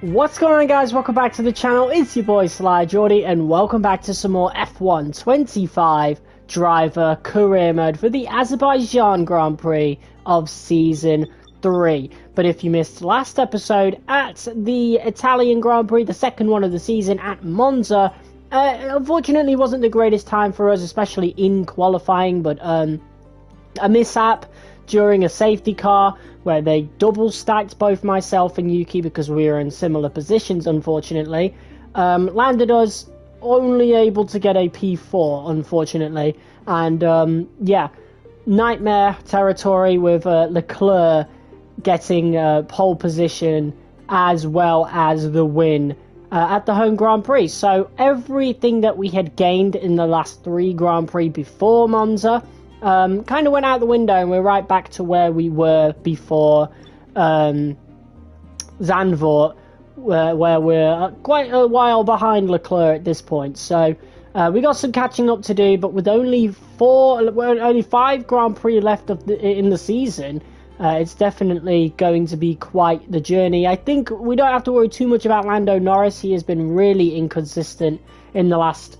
What's going on, guys? Welcome back to the channel. It's your boy Sly Jordy, and welcome back to some more F1 25 driver career mode for the Azerbaijan Grand Prix of Season 3. But if you missed last episode at the Italian Grand Prix, the second one of the season at Monza, unfortunately wasn't the greatest time for us, especially in qualifying, but a mishap during a safety car where they double stacked both myself and Yuki because we were in similar positions, unfortunately, landed us only able to get a P4, unfortunately. And yeah, nightmare territory with Leclerc getting pole position as well as the win at the home Grand Prix. So everything that we had gained in the last 3 Grand Prix before Monza kind of went out the window, and we're right back to where we were before Zandvoort, where we're quite a while behind Leclerc at this point. So we got some catching up to do, but with only 5 Grand Prix left in the season, it's definitely going to be quite the journey. I think we don't have to worry too much about Lando Norris. He has been really inconsistent in the last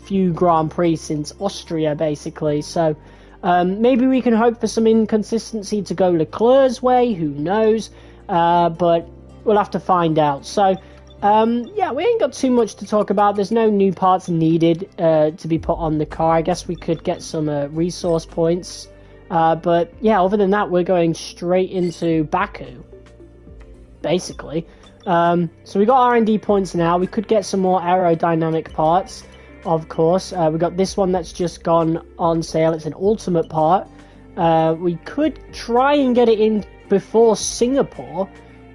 few Grand Prix since Austria, basically. So maybe we can hope for some inconsistency to go Leclerc's way. Who knows? But we'll have to find out. So yeah, we ain't got too much to talk about. There's no new parts needed to be put on the car. I guess we could get some resource points. But yeah, other than that, we're going straight into Baku, basically. So we got R&D points now. We could get some more aerodynamic parts, of course. We got this one that's just gone on sale. It's an ultimate part. We could try and get it in before Singapore,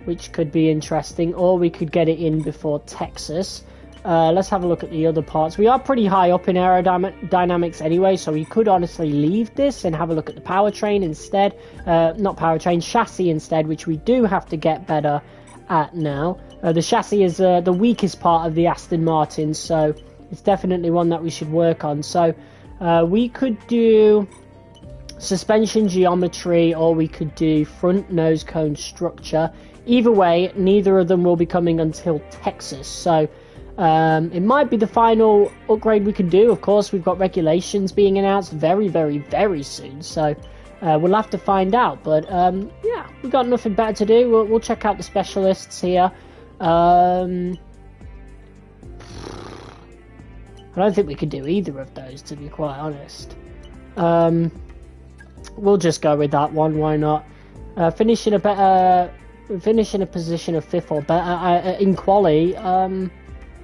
which could be interesting, or we could get it in before Texas. Let's have a look at the other parts. We are pretty high up in aerodynamics anyway, so we could honestly leave this and have a look at the powertrain instead. Not powertrain, chassis instead, which we do have to get better at now. The chassis is the weakest part of the Aston Martin, so it's definitely one that we should work on. So we could do suspension geometry, or we could do front nose cone structure. Either way, neither of them will be coming until Texas, so it might be the final upgrade we can do. Of course, we've got regulations being announced very, very, very soon, so we'll have to find out. But yeah, we've got nothing better to do. We'll check out the specialists here. I don't think we could do either of those, to be quite honest. We'll just go with that one. Why not? Finish in a position of 5th or better in quali. I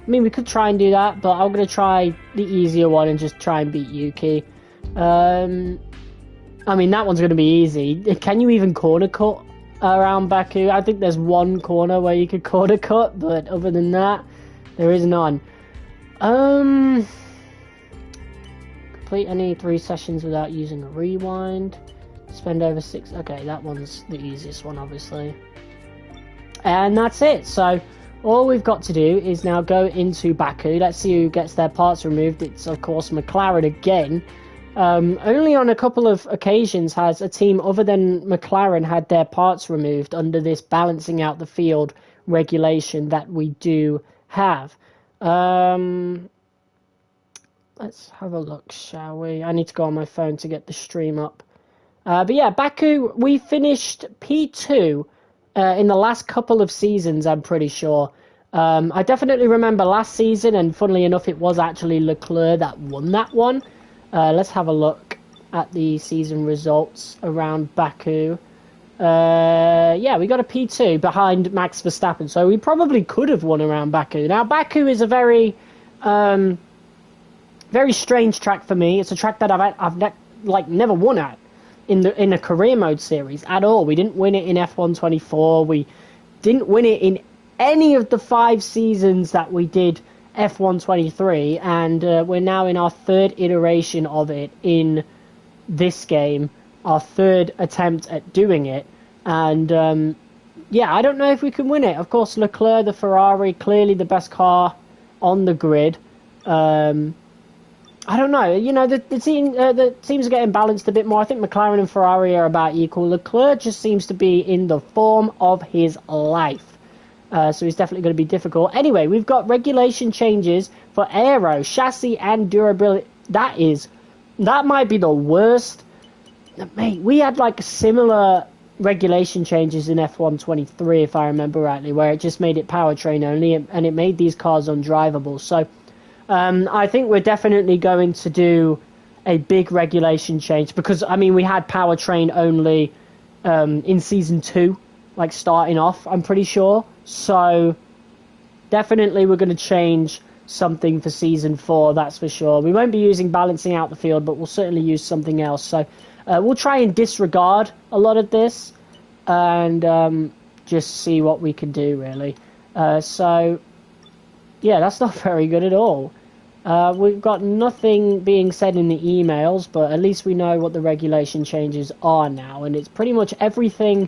mean, we could try and do that, but I'm going to try the easier one and just try and beat Yuki. I mean, that one's going to be easy. Can you even corner cut around Baku? I think there's one corner where you could corner cut, but other than that, there is none. Complete any 3 sessions without using a rewind. Spend over 6. Okay, that one's the easiest one, obviously. And that's it. So all we've got to do is now go into Baku. Let's see who gets their parts removed. It's, of course, McLaren again. Only on a couple of occasions has a team other than McLaren had their parts removed under this balancing out the field regulation that we do have. Let's have a look, shall we? I need to go on my phone to get the stream up. But yeah, Baku, we finished P2 in the last couple of seasons, I'm pretty sure. I definitely remember last season, and funnily enough, it was actually Leclerc that won that one. Let's have a look at the season results around Baku. Yeah, we got a P2 behind Max Verstappen, so we probably could have won around Baku. Now, Baku is a very strange track for me. It's a track that I've never won at in a career mode series at all. We didn't win it in F1 24. We didn't win it in any of the 5 seasons that we did F1 23, and we're now in our 3rd iteration of it in this game, our 3rd attempt at doing it. And yeah, I don't know if we can win it. Of course, Leclerc, the Ferrari, clearly the best car on the grid. I don't know. You know, the teams are getting balanced a bit more. I think McLaren and Ferrari are about equal. Leclerc just seems to be in the form of his life. So it's definitely going to be difficult. Anyway, we've got regulation changes for aero, chassis, and durability. That might be the worst. Mate, we had like similar regulation changes in F1 23, if I remember rightly, where it just made it powertrain only, and it made these cars undrivable. So I think we're definitely going to do a big regulation change, because, I mean, we had powertrain only in Season 2, like starting off, I'm pretty sure. So definitely we're going to change something for Season 4, that's for sure. We won't be using balancing out the field, but we'll certainly use something else. So we'll try and disregard a lot of this and just see what we can do, really. So, yeah, that's not very good at all. We've got nothing being said in the emails, but at least we know what the regulation changes are now, and it's pretty much everything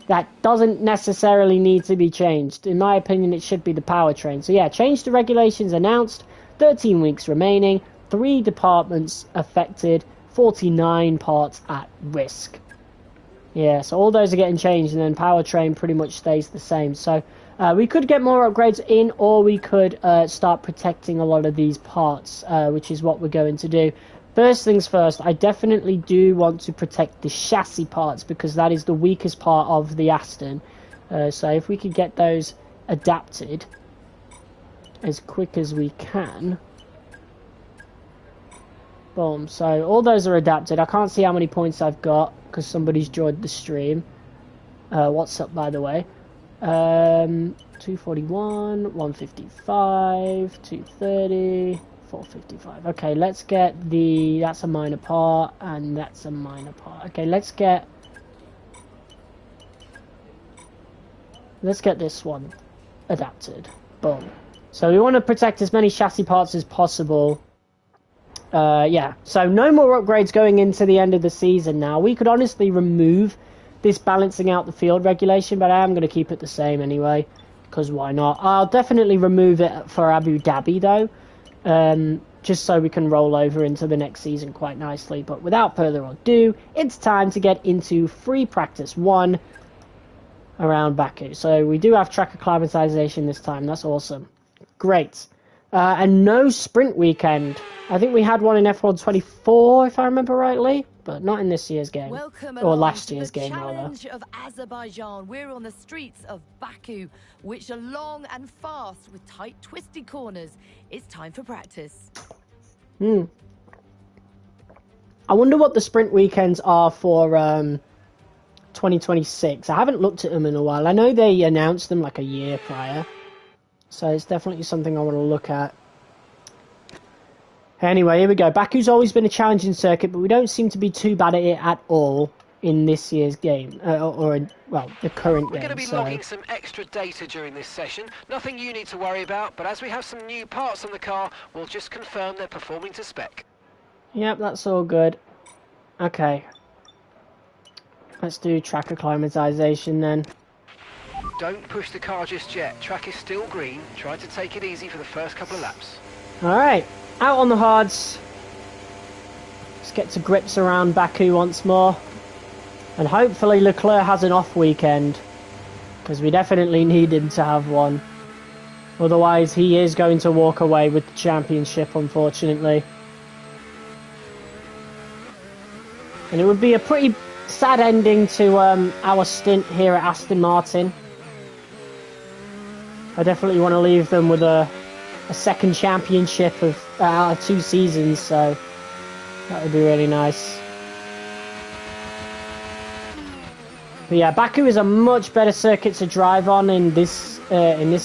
that doesn't necessarily need to be changed. In my opinion, it should be the powertrain. So yeah, change the regulations announced, 13 weeks remaining, 3 departments affected, 49 parts at risk. Yeah, so all those are getting changed, and then powertrain pretty much stays the same. So we could get more upgrades in, or we could start protecting a lot of these parts, which is what we're going to do. First things first, I definitely do want to protect the chassis parts, because that is the weakest part of the Aston. So if we could get those adapted as quick as we can. Boom. So all those are adapted. I can't see how many points I've got, because somebody's joined the stream. What's up, by the way? 241, 155, 230... 455. Okay, let's get that's a minor part, and that's a minor part. Okay, let's get this one adapted. Boom. So we want to protect as many chassis parts as possible. Yeah, so no more upgrades going into the end of the season now. We could honestly remove this balancing out the field regulation, but I am going to keep it the same anyway, because why not? I'll definitely remove it for Abu Dhabi, though. Just so we can roll over into the next season quite nicely. But without further ado, it's time to get into free practice 1 around Baku. So we do have track acclimatization this time. That's awesome. Great. And no sprint weekend. I think we had one in F1 24, if I remember rightly, but not in this year's game. Or last year's game, rather. Challenge of Azerbaijan. We're on the streets of Baku, which are long and fast with tight, twisty corners. It's time for practice. I wonder what the sprint weekends are for 2026. I haven't looked at them in a while. I know they announced them like a year prior, so it's definitely something I want to look at. Anyway, here we go. Baku's always been a challenging circuit, but we don't seem to be too bad at it at all in this year's game, well, the current game. We're going to be logging some extra data during this session. Nothing you need to worry about, but as we have some new parts on the car, we'll just confirm they're performing to spec. Yep, that's all good. Okay. Let's do track acclimatization then. Don't push the car just yet. Track is still green. Try to take it easy for the first couple of laps. Alright, out on the hards. Let's get to grips around Baku once more. And hopefully Leclerc has an off weekend, because we definitely need him to have one. Otherwise he is going to walk away with the championship, unfortunately. And it would be a pretty sad ending to our stint here at Aston Martin. I definitely want to leave them with a second championship of 2 seasons, so that would be really nice. But yeah, Baku is a much better circuit to drive on in this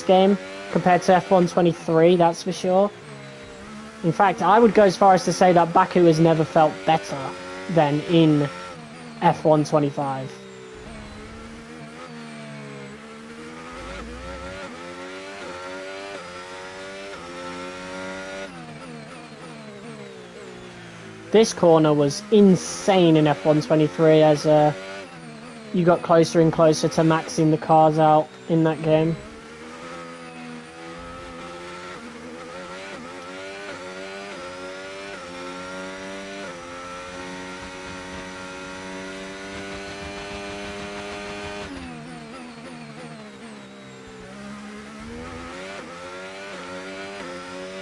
game compared to F1 23, that's for sure. In fact, I would go as far as to say that Baku has never felt better than in F1 25. This corner was insane in F1 23 as you got closer and closer to maxing the cars out in that game.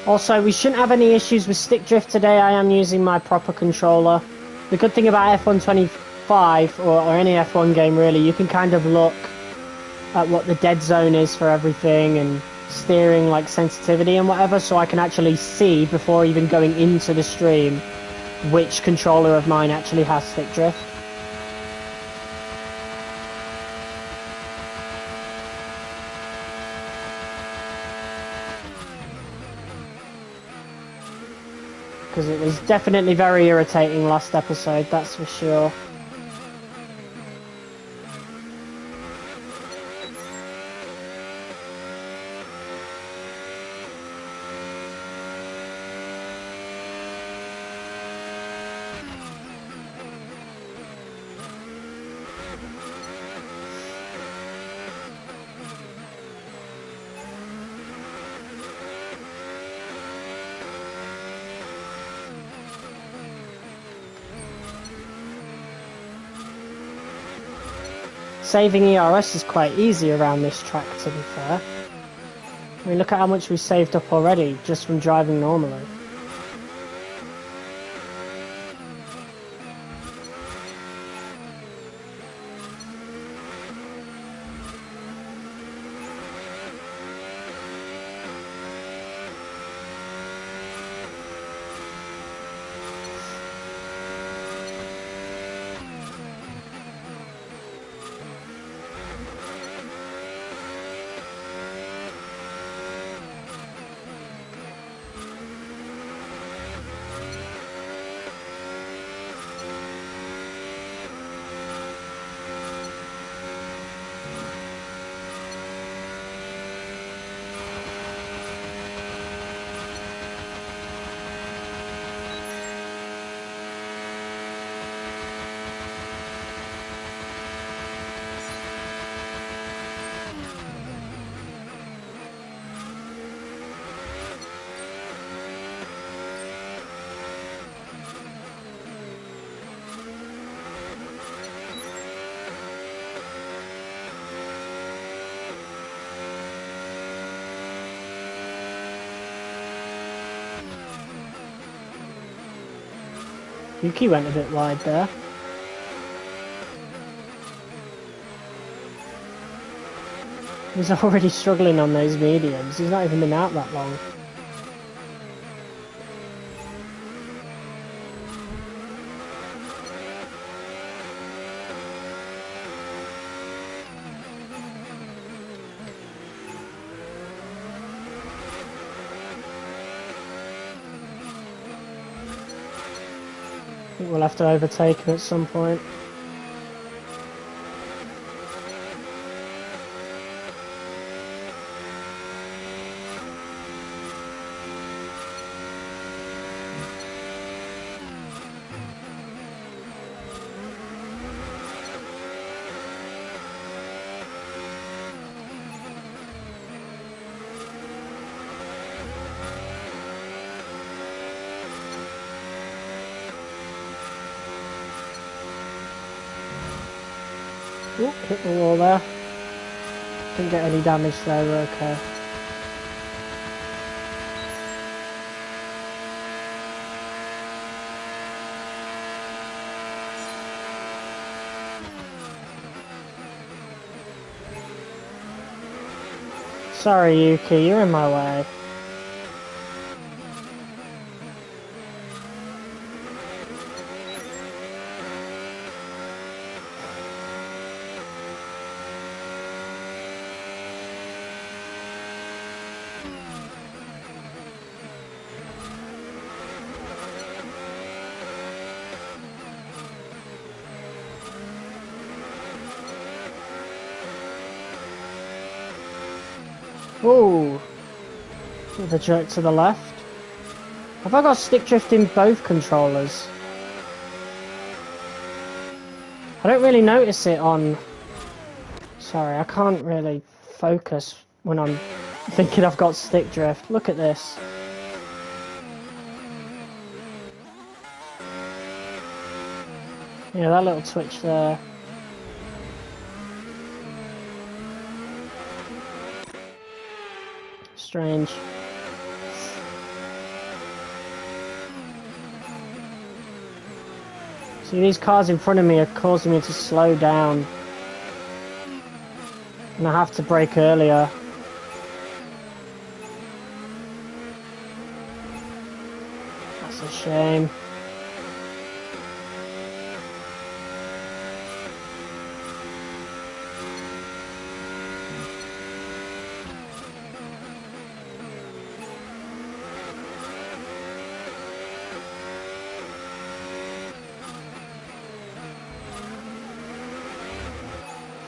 Also, we shouldn't have any issues with stick drift today. I am using my proper controller. The good thing about F125, or any F1 game really, you can kind of look at what the dead zone is for everything and steering like sensitivity and whatever, so I can actually see before even going into the stream which controller of mine actually has stick drift. Because it was definitely very irritating last episode, that's for sure. Saving ERS is quite easy around this track, to be fair. I mean, look at how much we saved up already, just from driving normally. Yuki went a bit wide there. He's already struggling on those mediums. He's not even been out that long. I think we'll have to overtake him at some point. Ooh, hit the wall there. Didn't get any damage there, we're okay. Sorry, Yuki, you're in my way. Ooh, with a jerk to the left. Have I got stick drift in both controllers? I don't really notice it on... Sorry, I can't really focus when I'm thinking I've got stick drift. Look at this. Yeah, that little twitch there. Strange. See, these cars in front of me are causing me to slow down. And I have to brake earlier. That's a shame.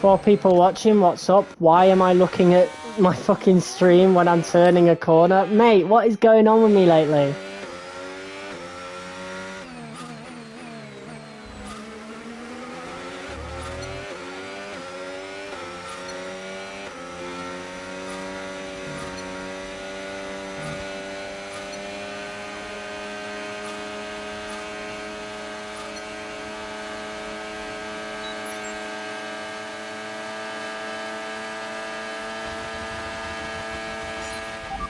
For people watching, what's up? Why am I looking at my fucking stream when I'm turning a corner? Mate, what is going on with me lately?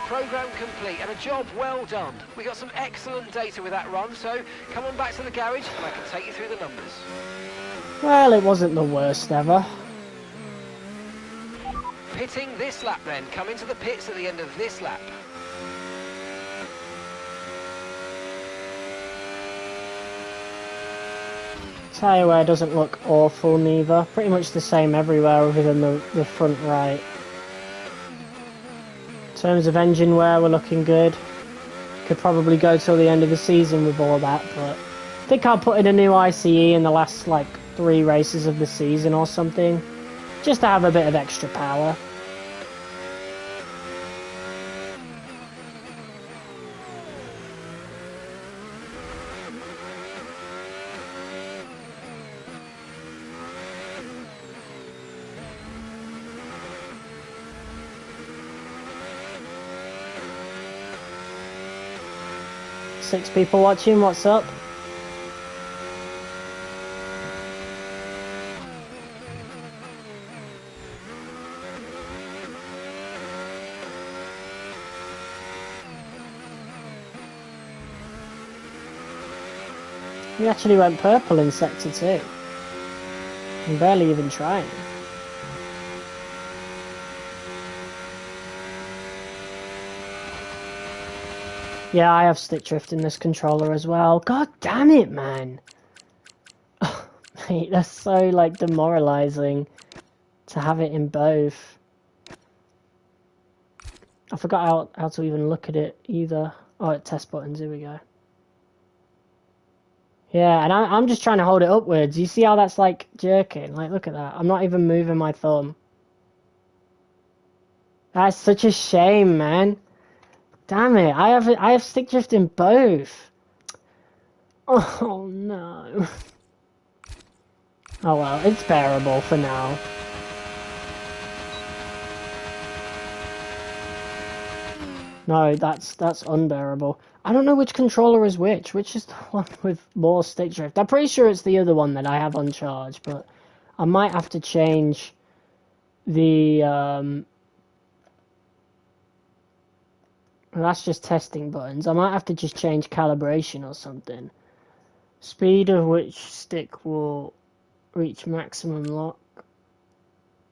Programme complete and a job well done. We got some excellent data with that run, so come on back to the garage and I can take you through the numbers. Well, it wasn't the worst ever. Pitting this lap then. Come into the pits at the end of this lap. Tyre wear doesn't look awful neither. Pretty much the same everywhere other than the front right. In terms of engine wear, we're looking good. Could probably go till the end of the season with all that, but I think I'll put in a new ICE in the last, like, 3 races of the season or something. Just to have a bit of extra power. Six people watching, what's up? We actually went purple in Sector 2. I'm barely even trying. Yeah, I have stick drift in this controller as well. God damn it, man. Oh, mate, that's so, like, demoralizing to have it in both. I forgot how to even look at it either. Oh, test buttons, here we go. Yeah, and I'm just trying to hold it upwards. You see how that's, like, jerking? Like, look at that. I'm not even moving my thumb. That's such a shame, man. Damn it, I have stick drift in both. Oh no. Oh well, it's bearable for now. No, that's unbearable. I don't know which controller is which. Which is the one with more stick drift? I'm pretty sure it's the other one that I have on charge, but I might have to change the that's just testing buttons. I might have to just change calibration or something. Speed of which stick will reach maximum lock.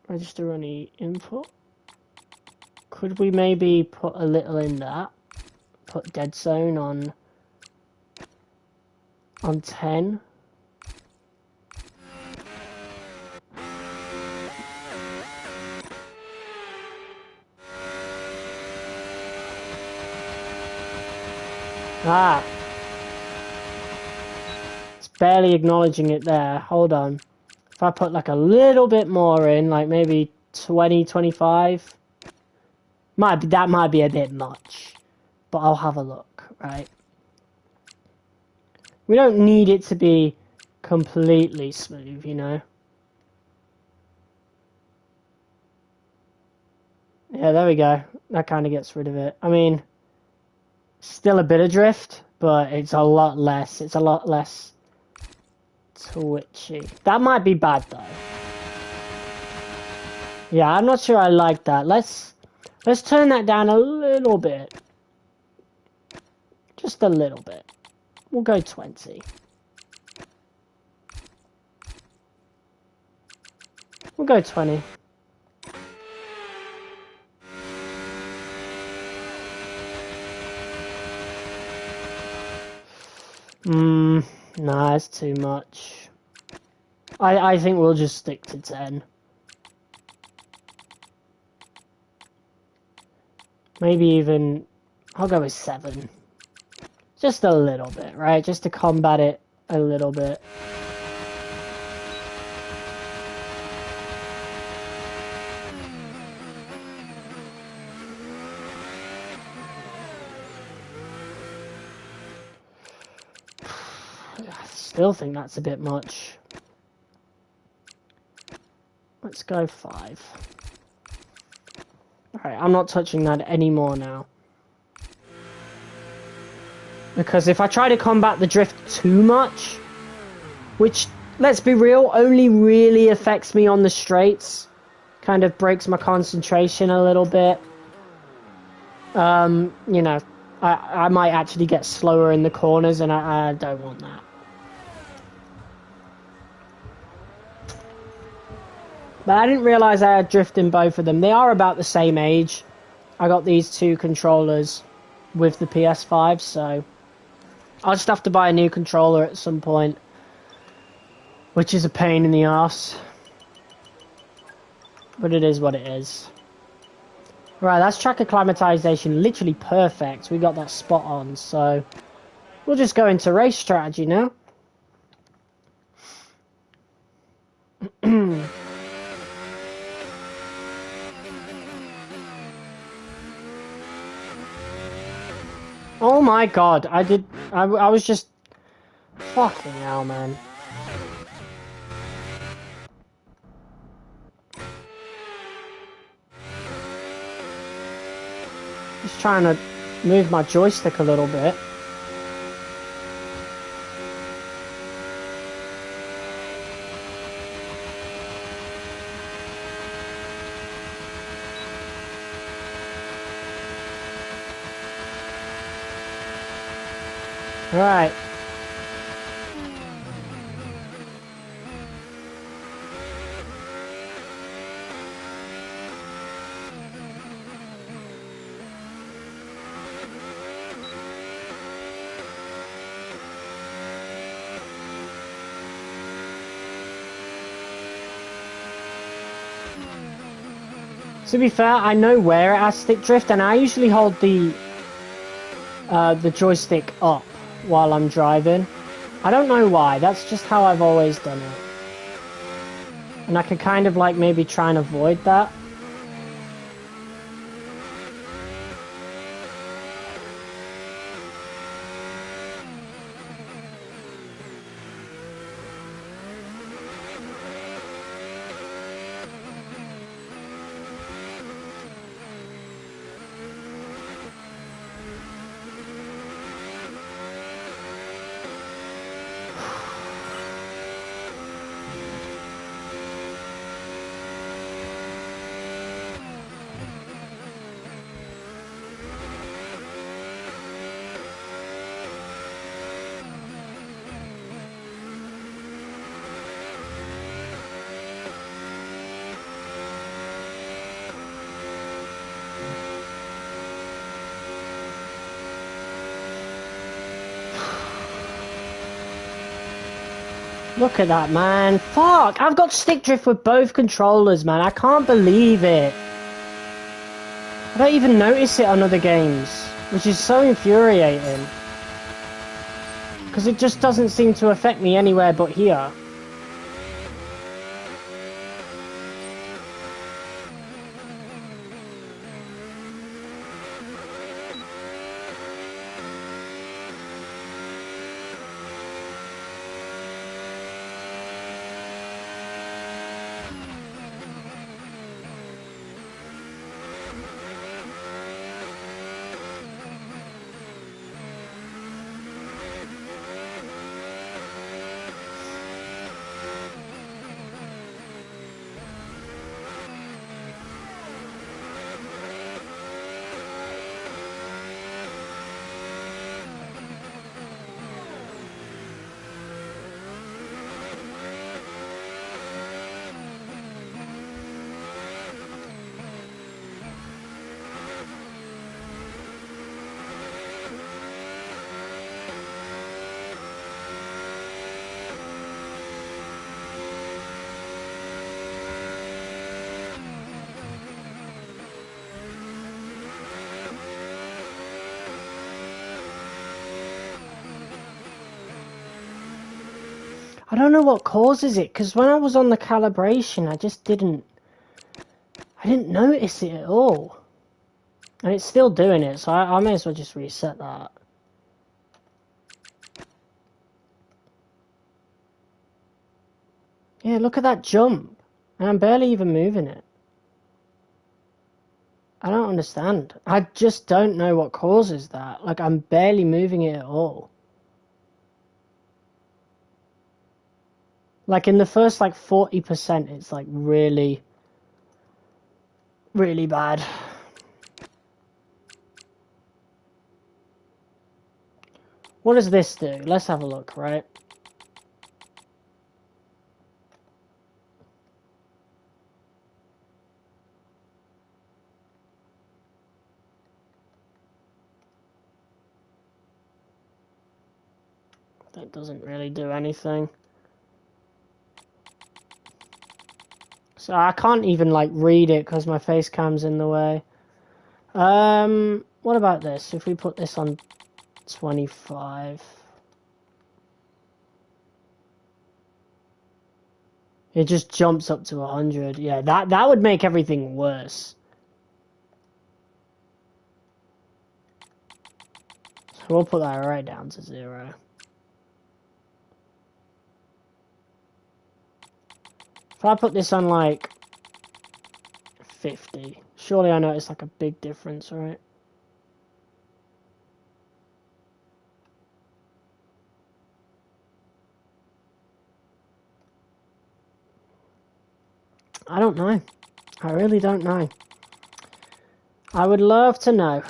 Register any input. Could we maybe put a little in that? Put dead zone on 10. Ah. It's barely acknowledging it there. Hold on. If I put like a little bit more in, like maybe 20, 25. That might be a bit much. But I'll have a look, right? We don't need it to be completely smooth, you know? Yeah, there we go. That kind of gets rid of it. I mean, still a bit of drift, but it's a lot less. It's a lot less twitchy. That might be bad, though. Yeah, I'm not sure I like that. Let's turn that down a little bit. Just a little bit. We'll go 20. We'll go 20. Nah, it's too much. I think we'll just stick to 10. Maybe even... I'll go with 7. Just a little bit, right? Just to combat it a little bit. I still think that's a bit much. Let's go 5. Alright, I'm not touching that anymore now. Because if I try to combat the drift too much, which, let's be real, only really affects me on the straights, kind of breaks my concentration a little bit, you know, I might actually get slower in the corners, and I don't want that. But I didn't realise I had drift in both of them. They are about the same age. I got these two controllers with the PS5, so I'll just have to buy a new controller at some point, which is a pain in the arse. But it is what it is. Right, that's track acclimatization, literally perfect. We got that spot on, so we'll just go into race strategy now. Oh my god, I was just... Fucking hell, man. Just trying to move my joystick a little bit. Alright. To be fair, I know where it has stick drift, and I usually hold the joystick up while I'm driving. I don't know why, that's just how I've always done it. And I could kind of like maybe try and avoid that. Look at that, man. Fuck! I've got stick drift with both controllers, man. I can't believe it. I don't even notice it on other games, which is so infuriating. Because it just doesn't seem to affect me anywhere but here. I don't know what causes it, because when I was on the calibration, I didn't notice it at all. And it's still doing it, so I may as well just reset that. Yeah, look at that jump. And I'm barely even moving it. I don't understand. I just don't know what causes that. Like, I'm barely moving it at all. Like, in the first, like, 40%, it's, like, really, really bad. What does this do? Let's have a look, right? That doesn't really do anything. So I can't even, like, read it because my face cam's in the way. What about this? If we put this on 25... It just jumps up to 100. Yeah, that would make everything worse. So we'll put that right down to 0. If I put this on like 50, surely I notice like a big difference, right? I don't know. I really don't know. I would love to know,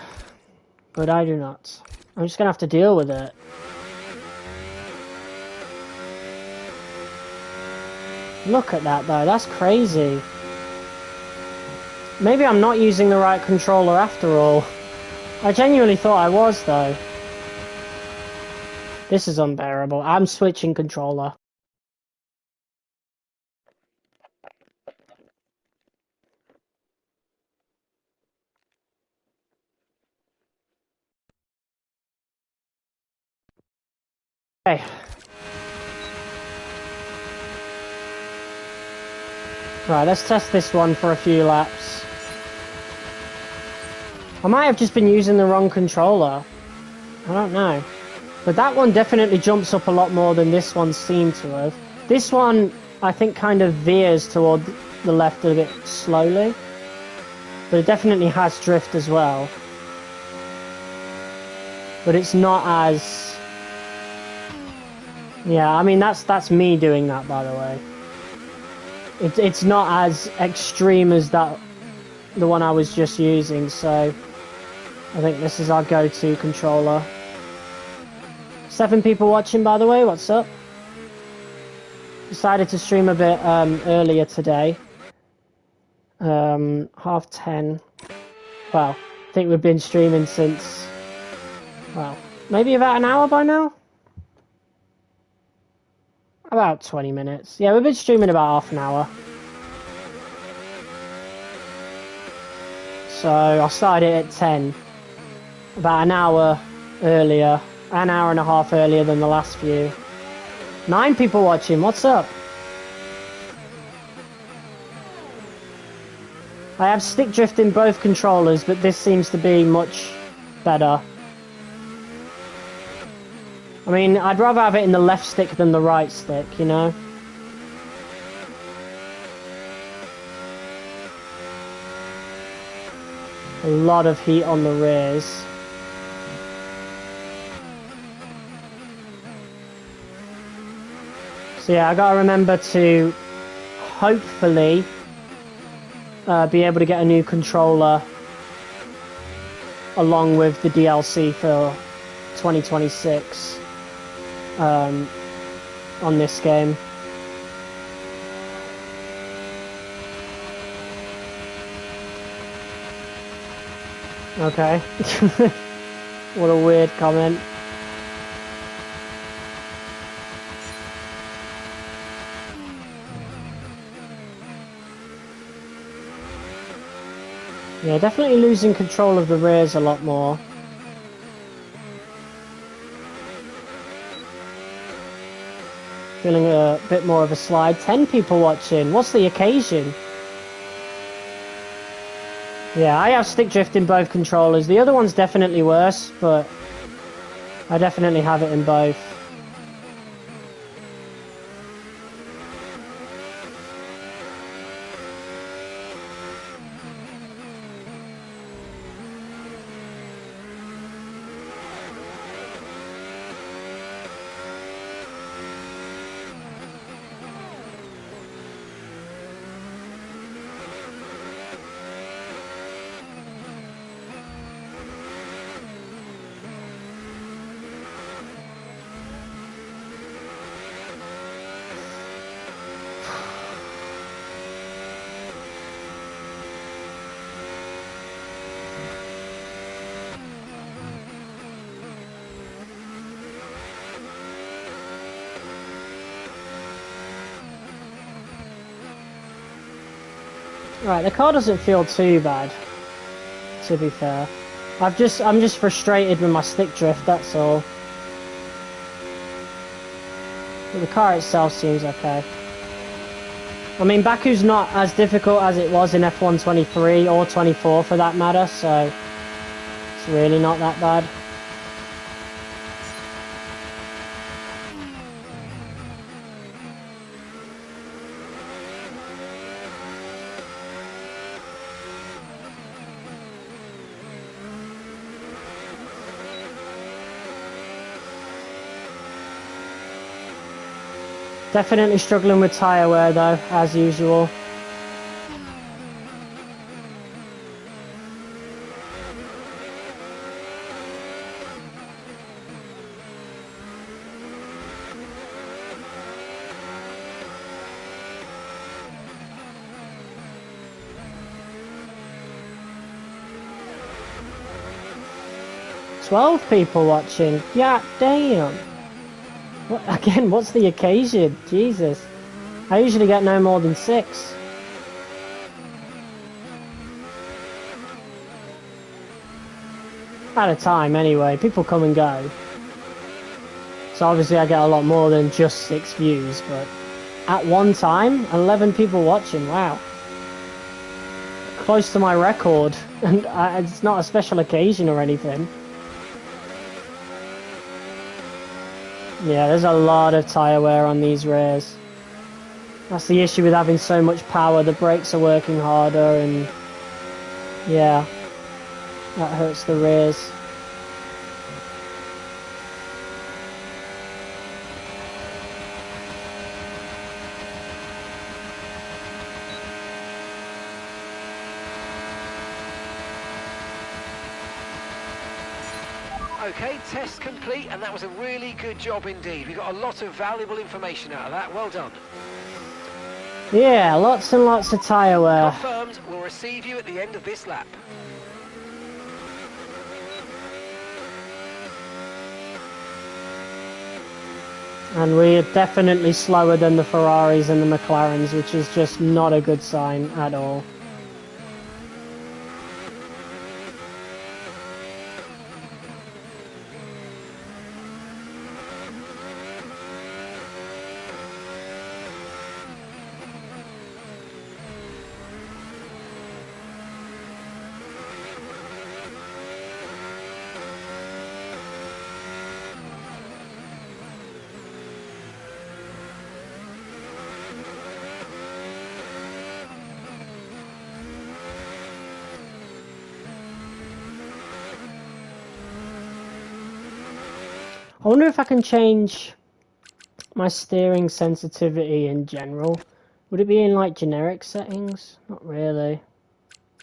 but I do not. I'm just gonna have to deal with it. Look at that though, that's crazy. Maybe I'm not using the right controller after all. I genuinely thought I was though. This is unbearable. I'm switching controller. Okay. Right, let's test this one for a few laps. I might have just been using the wrong controller. I don't know. But that one definitely jumps up a lot more than this one seemed to have. This one, I think, kind of veers toward the left a bit slowly. But it definitely has drift as well. But it's not as... Yeah, I mean, that's me doing that, by the way. It's not as extreme as the one I was just using, so I think this is our go-to controller. 7 people watching, by the way, what's up? Decided to stream a bit earlier today. 10:30. Well, I think we've been streaming since, well, maybe about an hour by now? About 20 minutes. Yeah, we've been streaming about half an hour. So I started it at 10. About an hour earlier. An hour and a half earlier than the last few. 9 people watching, what's up? I have stick drift in both controllers, but this seems to be much better. I mean, I'd rather have it in the left stick than the right stick, you know? A lot of heat on the rears. So yeah, I gotta remember to hopefully be able to get a new controller along with the DLC for 2026 on this game. Okay. What a weird comment. Yeah, definitely losing control of the rears a lot more. Feeling a bit more of a slide. 10 people watching. What's the occasion? Yeah, I have stick drift in both controllers. The other one's definitely worse, but I definitely have it in both. Right, the car doesn't feel too bad, to be fair. I'm just frustrated with my stick drift, that's all. But the car itself seems okay. I mean, Baku's not as difficult as it was in F1 23 or 24 for that matter, so it's really not that bad. Definitely struggling with tyre wear though, as usual. "12 people watching? Yeah, damn. What, again, what's the occasion? Jesus. I usually get no more than 6. At a time, anyway. People come and go. So obviously I get a lot more than just 6 views, but at one time, 11 people watching, wow. Close to my record, and it's not a special occasion or anything. Yeah, there's a lot of tyre wear on these rears. That's the issue with having so much power. The brakes are working harder and yeah, that hurts the rears. Okay, test complete, and that was a really good job indeed. We got a lot of valuable information out of that. Well done. Yeah, lots and lots of tyre wear. Confirmed, we'll receive you at the end of this lap. And we're definitely slower than the Ferraris and the McLarens, which is just not a good sign at all. I wonder if I can change my steering sensitivity in general. Would it be in like generic settings? Not really.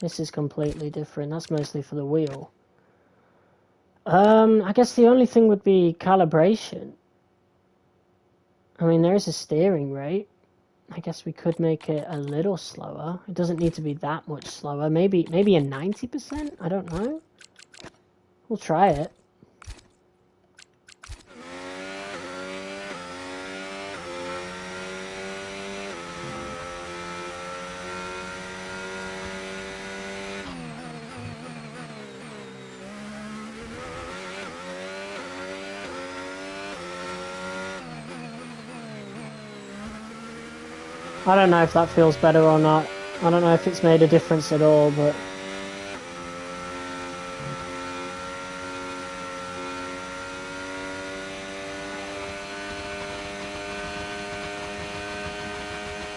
This is completely different. That's mostly for the wheel. I guess the only thing would be calibration. I mean, there is a steering rate. I guess we could make it a little slower. It doesn't need to be that much slower. Maybe a 90%? I don't know. We'll try it. I don't know if that feels better or not. I don't know if it's made a difference at all, but...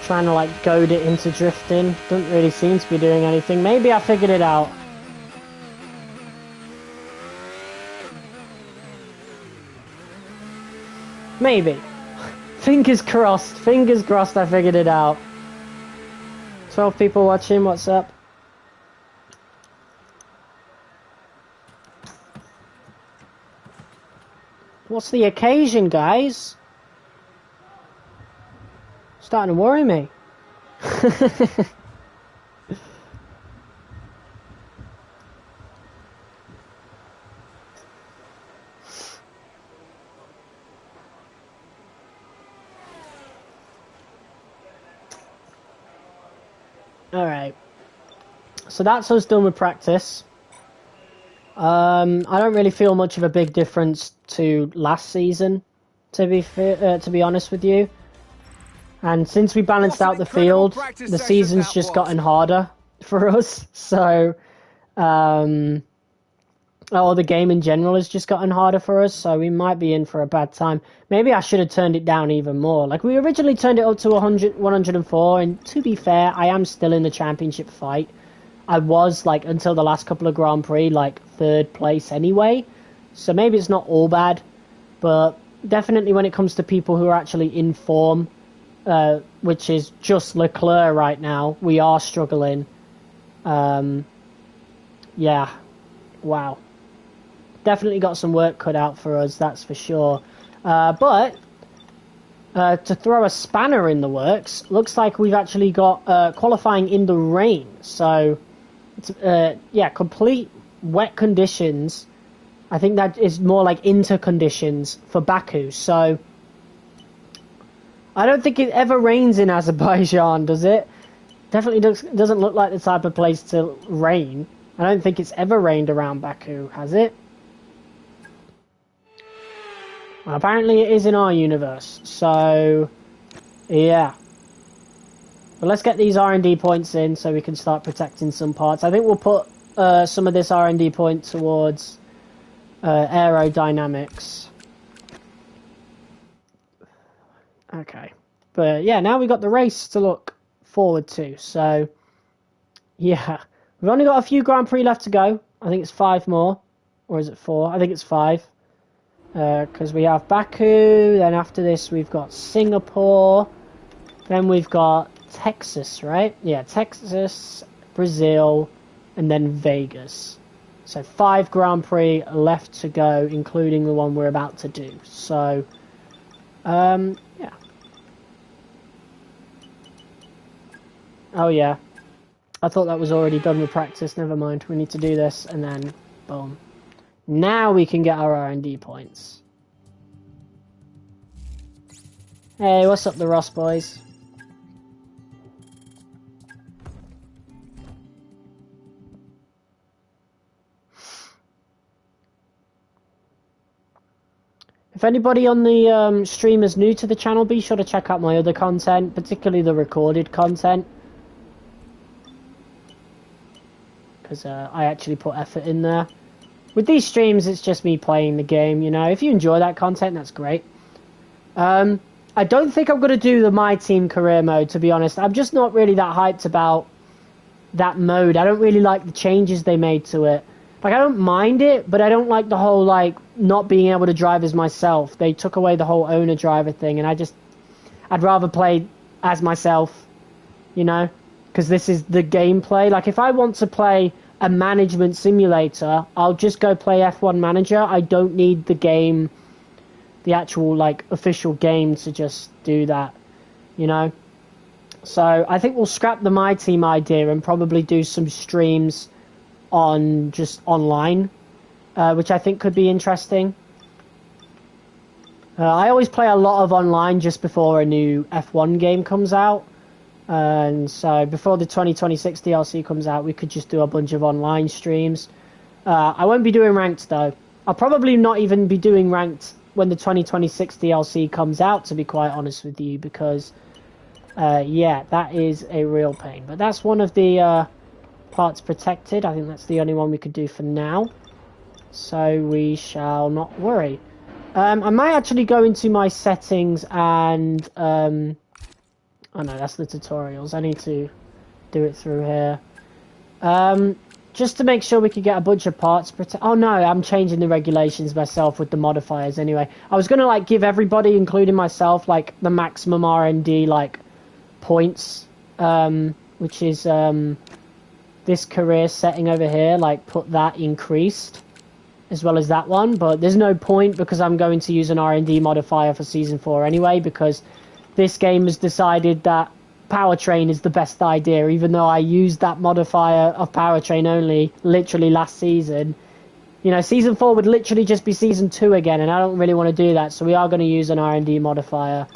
Trying to like goad it into drifting. Doesn't really seem to be doing anything. Maybe I figured it out. Maybe. Fingers crossed I figured it out. 12 people watching, what's up? What's the occasion, guys? Starting to worry me. Alright. So that's us done with practice. I don't really feel much of a big difference to last season, to be honest with you. And since we balanced out the field, the season's just gotten harder for us. So, the game in general has just gotten harder for us. So we might be in for a bad time. Maybe I should have turned it down even more. Like, we originally turned it up to 104. And to be fair, I am still in the championship fight. I was, like, until the last couple of Grand Prix, like, 3rd place anyway. So maybe it's not all bad. But definitely when it comes to people who are actually in form, which is just Leclerc right now, we are struggling. Yeah. Wow. Definitely got some work cut out for us, that's for sure. But to throw a spanner in the works, looks like we've actually got qualifying in the rain. So, it's, yeah, complete wet conditions. I think that is more like inter conditions for Baku. So, I don't think it ever rains in Azerbaijan, does it? Definitely doesn't look like the type of place to rain. I don't think it's ever rained around Baku, has it? Well, apparently it is in our universe, so yeah. But let's get these R&D points in so we can start protecting some parts. I think we'll put some of this R&D point towards aerodynamics. Okay. But yeah, now we've got the race to look forward to, so yeah. We've only got a few Grand Prix left to go. I think it's 5 more. Or is it 4? I think it's 5. Because we have Baku, then after this we've got Singapore, then we've got Texas, right? Yeah, Texas, Brazil, and then Vegas. So 5 Grand Prix left to go, including the one we're about to do. So, yeah. Oh yeah. I thought that was already done with practice, never mind. We need to do this, and then, boom. Now we can get our R&D points. Hey, what's up, the Ross boys? If anybody on the stream is new to the channel, be sure to check out my other content, particularly the recorded content. Because I actually put effort in there. With these streams, it's just me playing the game, you know. If you enjoy that content, that's great. I don't think I'm going to do the My Team career mode, to be honest. I'm just not really that hyped about that mode. I don't really like the changes they made to it. Like, I don't mind it, but I don't like the whole, like, not being able to drive as myself. They took away the whole owner-driver thing, and I'd rather play as myself, you know? Because this is the gameplay. Like, if I want to play a management simulator, I'll just go play F1 Manager. I don't need the game, the actual, like, official game to just do that, you know? So, I think we'll scrap the My Team idea and probably do some streams on just online, which I think could be interesting. I always play a lot of online just before a new F1 game comes out. And so before the 2026 DLC comes out, we could just do a bunch of online streams. I won't be doing ranked though. I'll probably not even be doing ranked when the 2026 DLC comes out, to be quite honest with you, because Yeah, that is a real pain. But that's one of the parts protected. I think that's the only one we could do for now. So we shall not worry. I might actually go into my settings and... oh no, that's the tutorials. I need to do it through here. Just to make sure we could get a bunch of parts protect. Oh no, I'm changing the regulations myself with the modifiers anyway. I was gonna like give everybody, including myself, like the maximum R&D like points, which is this career setting over here. Like put that increased, as well as that one. But there's no point because I'm going to use an R&D modifier for season 4 anyway, because this game has decided that powertrain is the best idea, even though I used that modifier of powertrain only literally last season. You know, season 4 would literally just be season 2 again, and I don't really want to do that, so we are going to use an R&D modifier.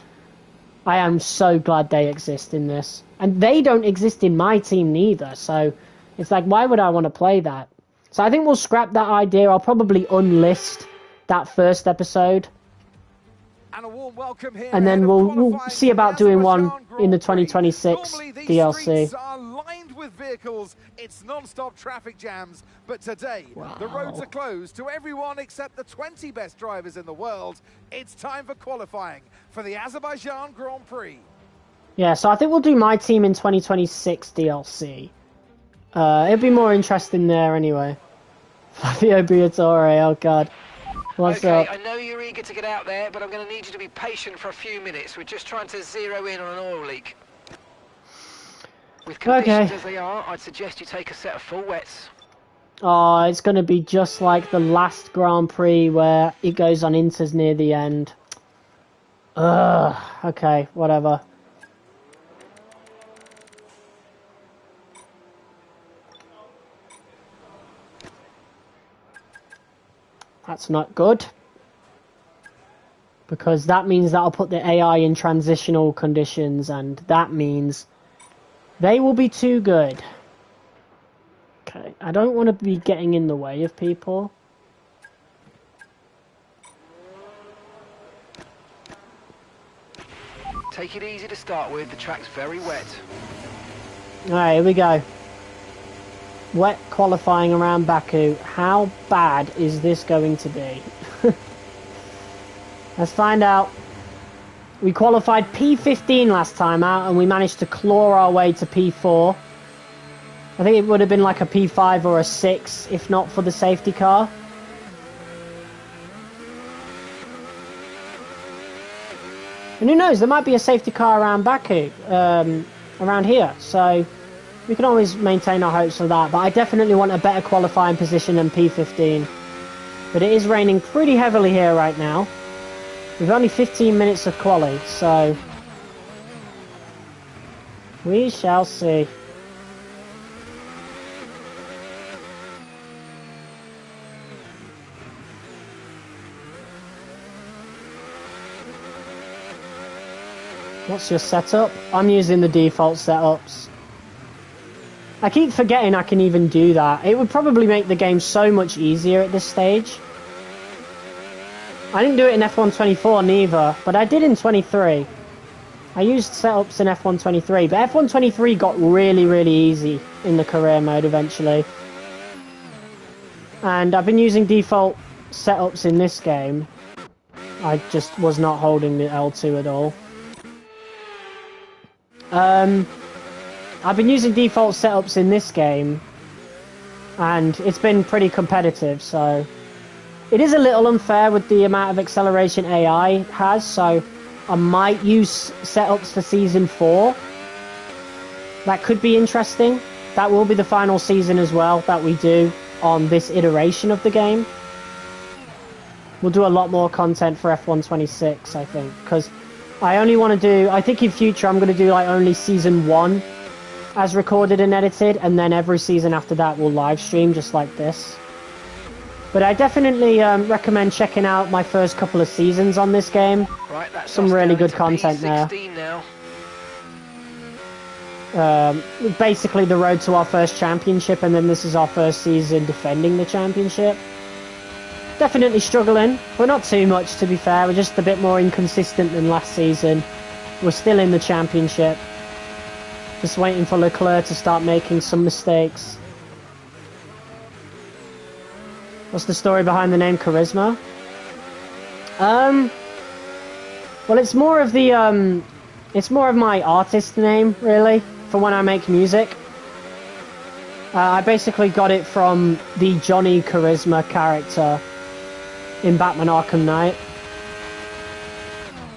I am so glad they exist in this, and they don't exist in my team neither, so it's like, why would I want to play that? So I think we'll scrap that idea. I'll probably unlist that first episode, And a warm welcome here, and then we'll see about doing one in the 2026 DLC. Are lined with vehicles. It's non-stop traffic jams, but today the roads are closed to everyone except the 20 best drivers in the world. It's time for qualifying for the Azerbaijan Grand Prix. Yeah, so I think we'll do my team in 2026 DLC. It'll be more interesting there anyway. Fabio Briatore, oh god. What's okay, up? I know you're eager to get out there, but I'm going to need you to be patient for a few minutes. We're just trying to zero in on an oil leak. With conditions as they are, I'd suggest you take a set of full wets. Oh, it's going to be just like the last Grand Prix where it goes on inters near the end. Ugh, okay, whatever. That's not good, because that means that I'll put the AI in transitional conditions, and that means they will be too good. Okay, I don't want to be getting in the way of people. Take it easy to start with, the track's very wet. Alright, here we go. Wet qualifying around Baku. How bad is this going to be? Let's find out. We qualified P15 last time out, and we managed to claw our way to P4. I think it would have been like a P5 or a 6, if not for the safety car. And who knows, there might be a safety car around Baku, around here, so we can always maintain our hopes for that. But I definitely want a better qualifying position than P15. But it is raining pretty heavily here right now. We've only 15 minutes of quali, so we shall see. What's your setup? I'm using the default setups. I keep forgetting I can even do that. It would probably make the game so much easier at this stage. I didn't do it in F124 neither, but I did in 23. I used setups in F123, but F123 got really, really easy in the career mode eventually. And I've been using default setups in this game. I just was not holding the L2 at all. I've been using default setups in this game, and it's been pretty competitive, so it is a little unfair with the amount of acceleration AI has, so I might use setups for Season 4. That could be interesting. That will be the final season as well that we do on this iteration of the game. We'll do a lot more content for F126, I think, because I only want to do... I think in future I'm going to do like only Season 1 as recorded and edited, and then every season after that we'll live stream just like this. But I definitely recommend checking out my first couple of seasons on this game. Right, that's some really good content there. Now. Basically the road to our first championship, and then this is our first season defending the championship. Definitely struggling, but not too much to be fair. We're just a bit more inconsistent than last season. We're still in the championship. Just waiting for Leclerc to start making some mistakes. What's the story behind the name Charisma? Well, it's more of the, it's more of my artist name, really, for when I make music. I basically got it from the Johnny Charisma character in Batman Arkham Knight,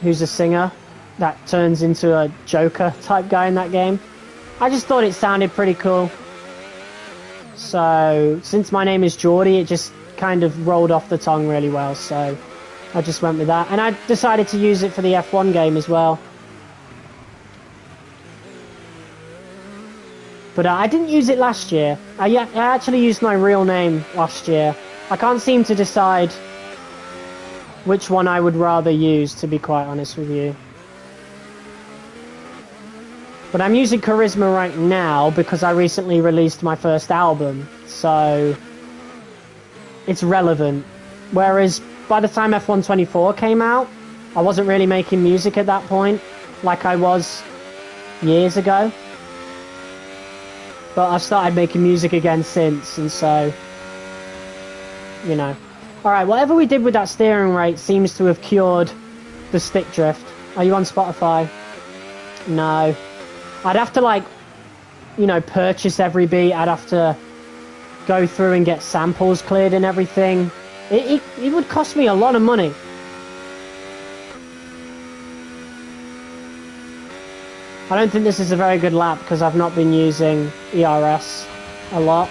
who's a singer that turns into a Joker type guy in that game. I just thought it sounded pretty cool. So, since my name is Geordie, it just kind of rolled off the tongue really well, so I just went with that. And I decided to use it for the F1 game as well. But I didn't use it last year. I actually used my real name last year. I can't seem to decide which one I would rather use, to be quite honest with you. But I'm using Charisma right now because I recently released my first album, so it's relevant. Whereas by the time F124 came out, I wasn't really making music at that point, like I was years ago. But I've started making music again since, and so, you know. Alright, whatever we did with that steering rate seems to have cured the stick drift. Are you on Spotify? No. I'd have to, like, you know, purchase every beat. I'd have to go through and get samples cleared and everything. It would cost me a lot of money. I don't think this is a very good lap because I've not been using ERS a lot.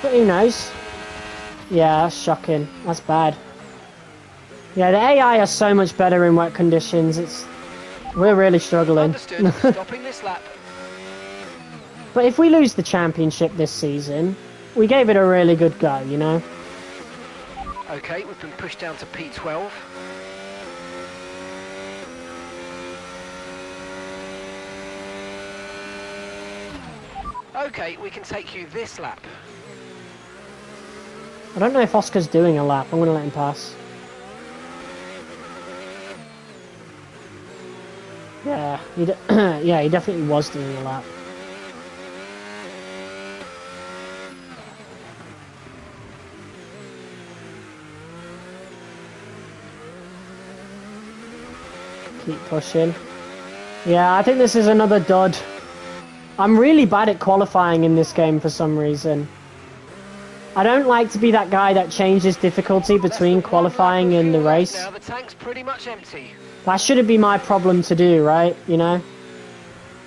But who knows? Yeah, that's shocking. That's bad. Yeah, the AI are so much better in wet conditions. We're really struggling. Stopping this lap. But if we lose the championship this season, we gave it a really good go, you know? Okay, we've been pushed down to P12. Okay, we can take you this lap. I don't know if Oscar's doing a lap. I'm going to let him pass. Yeah, yeah, he definitely was doing a lap. Keep pushing. Yeah, I think this is another dud. I'm really bad at qualifying in this game for some reason. I don't like to be that guy that changes difficulty between qualifying and the race. Now the tank's pretty much empty. That shouldn't be my problem to do, right? You know?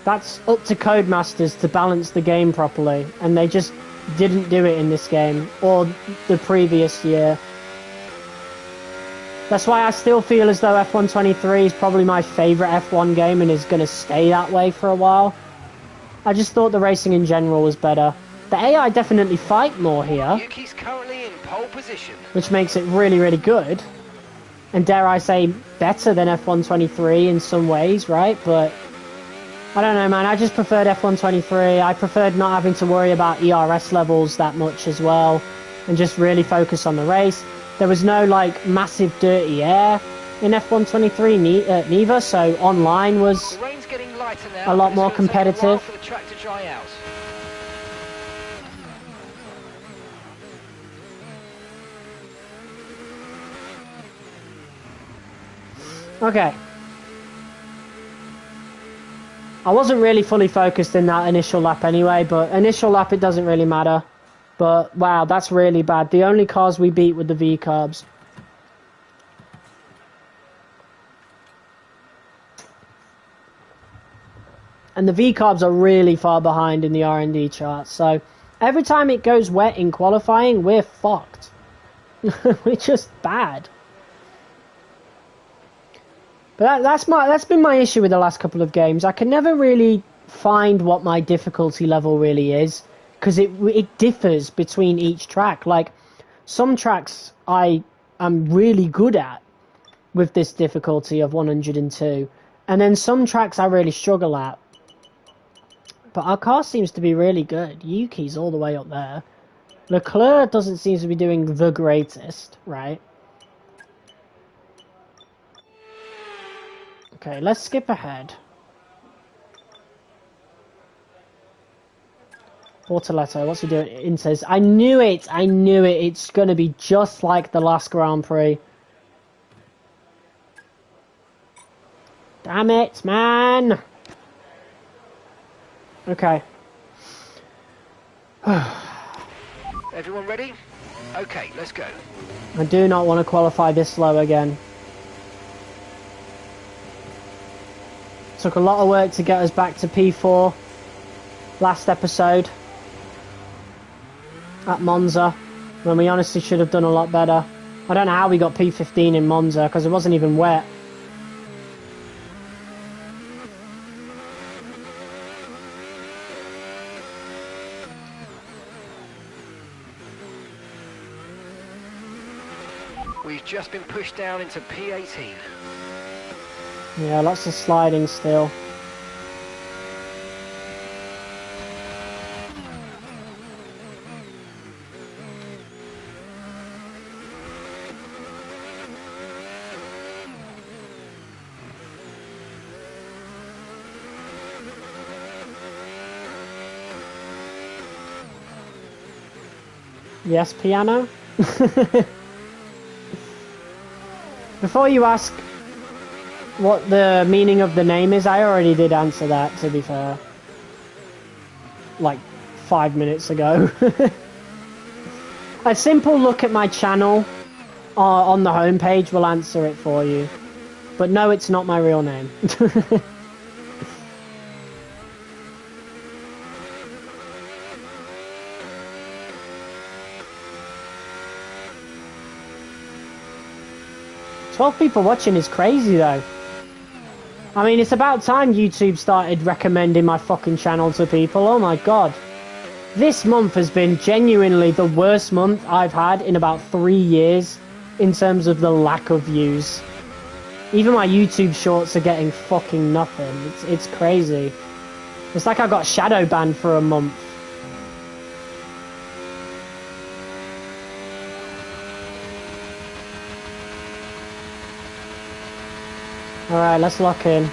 That's up to Codemasters to balance the game properly, and they just didn't do it in this game, or the previous year. That's why I still feel as though F123 is probably my favourite F1 game and is going to stay that way for a while. I just thought the racing in general was better. The AI definitely fight more here, Yuki's currently in pole position, which makes it really, really good. And dare I say, better than F123 in some ways, right? But I don't know, man. I just preferred F123. I preferred not having to worry about ERS levels that much as well, and just really focus on the race. There was no, like, massive dirty air in F123 neither, so online was the rain's getting lighter now, a lot but more it's gonna take a while competitive. for the track to dry out. Okay. I wasn't really fully focused in that initial lap anyway, but initial lap it doesn't really matter. But wow, that's really bad. The only cars we beat were the V-carbs. And the V-carbs are really far behind in the R&D chart, so every time it goes wet in qualifying, we're fucked. We're just bad. But that's been my issue with the last couple of games. I can never really find what my difficulty level really is, because it differs between each track. Like, some tracks I am really good at with this difficulty of 102, and then some tracks I really struggle at. But our car seems to be really good. Yuki's all the way up there. Leclerc doesn't seem to be doing the greatest, right? Okay, let's skip ahead. Bortoletto, what's he doing? Inters. I knew it! I knew it! It's gonna be just like the last Grand Prix. Damn it, man! Okay. Everyone ready? Okay, let's go. I do not want to qualify this slow again. Took a lot of work to get us back to P4 last episode at Monza, when we honestly should have done a lot better. I don't know how we got P15 in Monza, because it wasn't even wet. We've just been pushed down into P18. Yeah, lots of sliding still. Yes, piano? Before you ask what the meaning of the name is, I already did answer that, to be fair. Like 5 minutes ago. A simple look at my channel on the homepage will answer it for you. But no, it's not my real name. People watching is crazy though. I mean, it's about time YouTube started recommending my fucking channel to people. Oh my god. This month has been genuinely the worst month I've had in about 3 years in terms of the lack of views. Even my YouTube shorts are getting fucking nothing. It's crazy. It's like I got shadow banned for a month. Alright, let's lock in.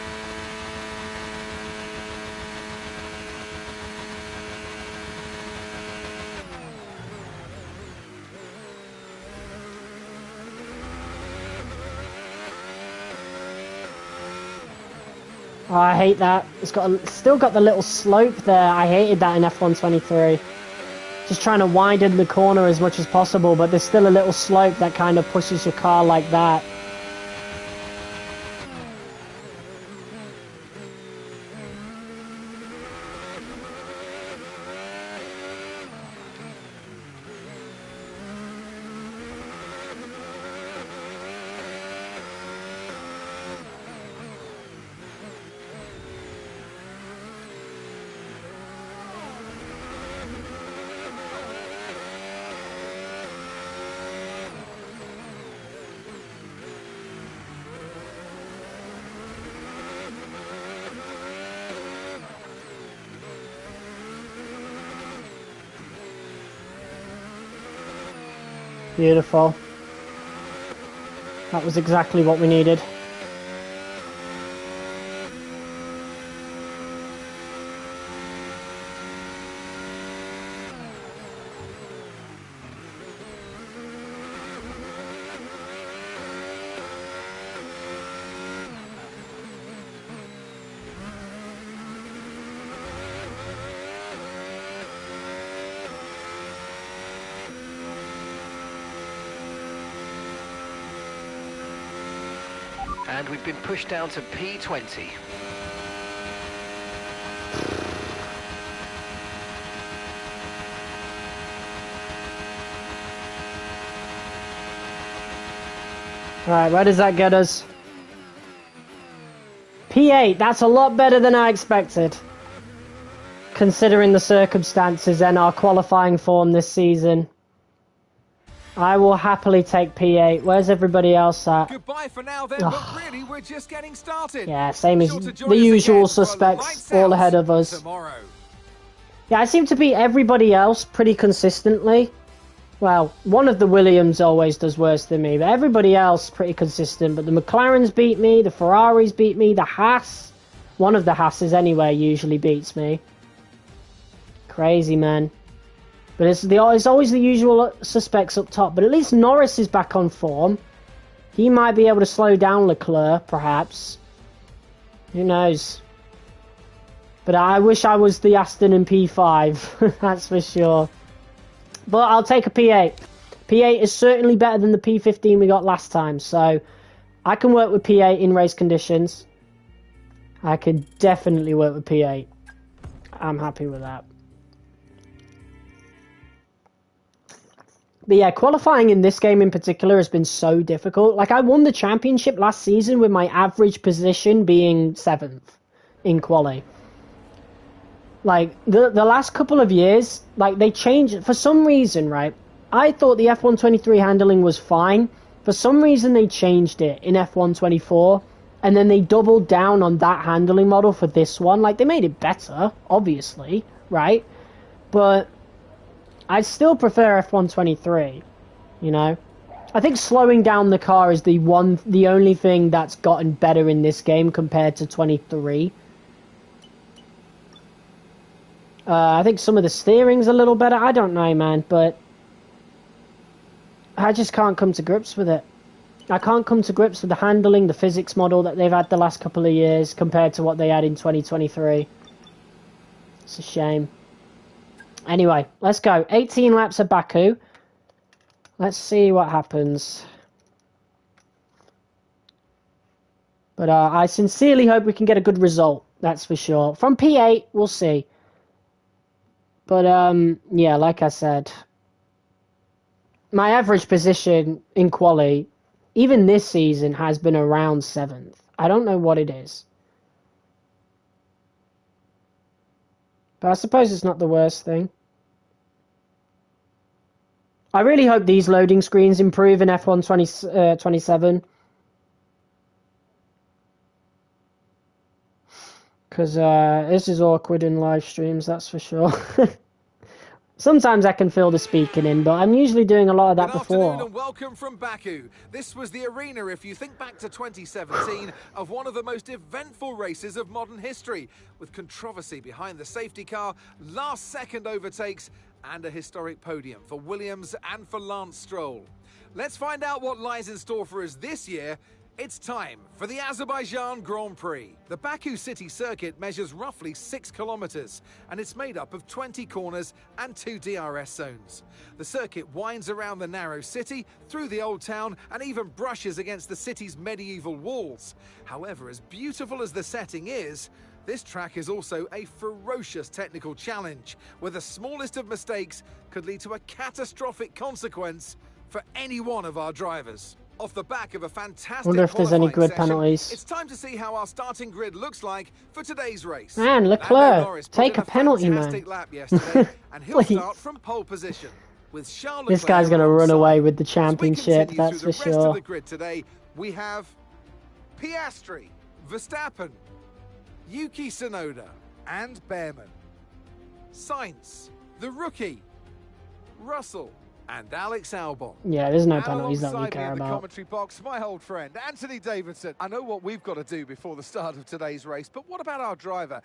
Oh, I hate that. It's still got the little slope there. I hated that in F123. Just trying to widen the corner as much as possible, but there's still a little slope that kind of pushes your car like that. Beautiful. That was exactly what we needed. And we've been pushed down to P20. Alright, where does that get us? P8, that's a lot better than I expected. Considering the circumstances and our qualifying form this season. I will happily take P8. Where's everybody else at? Goodbye for now then, but really we're just getting started. Yeah, same as the usual suspects, all ahead of us. Tomorrow. Yeah, I seem to beat everybody else pretty consistently. Well, one of the Williams always does worse than me, but everybody else pretty consistent. But the McLarens beat me, the Ferraris beat me, the Haas, one of the Haas's anyway, usually beats me. Crazy, man. But it's always the usual suspects up top. But at least Norris is back on form. He might be able to slow down Leclerc, perhaps. Who knows? But I wish I was the Aston in P5, that's for sure. But I'll take a P8. P8 is certainly better than the P15 we got last time, so I can work with P8 in race conditions. I could definitely work with P8. I'm happy with that. But yeah, qualifying in this game in particular has been so difficult. Like, I won the championship last season with my average position being 7th in quali. Like, the last couple of years, like, they changed, for some reason, right? I thought the F123 handling was fine. For some reason, they changed it in F124, and then they doubled down on that handling model for this one. Like, they made it better, obviously, right? But I still prefer F123, you know? I think slowing down the car is the only thing that's gotten better in this game compared to 23. I think some of the steering's a little better. I don't know, man, but I just can't come to grips with it. I can't come to grips with the handling, the physics model that they've had the last couple of years compared to what they had in 2023. It's a shame. Anyway, let's go. 18 laps of Baku. Let's see what happens. But I sincerely hope we can get a good result, that's for sure. From P8, we'll see. But, yeah, like I said, my average position in quali, even this season, has been around 7th. I don't know what it is. But I suppose it's not the worst thing. I really hope these loading screens improve in F1 27. Because this is awkward in live streams, that's for sure. Sometimes I can feel the speaking in, but I'm usually doing a lot of that before. Good afternoon and welcome from Baku. This was the arena, if you think back to 2017, of one of the most eventful races of modern history, with controversy behind the safety car, last-second overtakes, and a historic podium for Williams and for Lance Stroll. Let's find out what lies in store for us this year. It's time for the Azerbaijan Grand Prix. The Baku city circuit measures roughly 6 kilometers, and it's made up of 20 corners and 2 DRS zones. The circuit winds around the narrow city, through the old town, and even brushes against the city's medieval walls. However, as beautiful as the setting is, this track is also a ferocious technical challenge, where the smallest of mistakes could lead to a catastrophic consequence for any one of our drivers. Off the back of a fantastic wonder if there's any grid session, penalties. it's time to see how our starting grid looks like for today's race. Man, Leclerc, take a penalty, man. Lap yesterday, and he'll start from pole position. With Charles This guy's going to run away with the championship, that's for sure. The rest of the grid today, we have Piastri, Verstappen, Yuki Tsunoda, and Behrman. Sainz, the rookie, Russell, and Alex Albon. Yeah, there's no penalties that we Alongside me care in the about. commentary box, my old friend, Anthony Davidson. I know what we've got to do before the start of today's race, but what about our driver?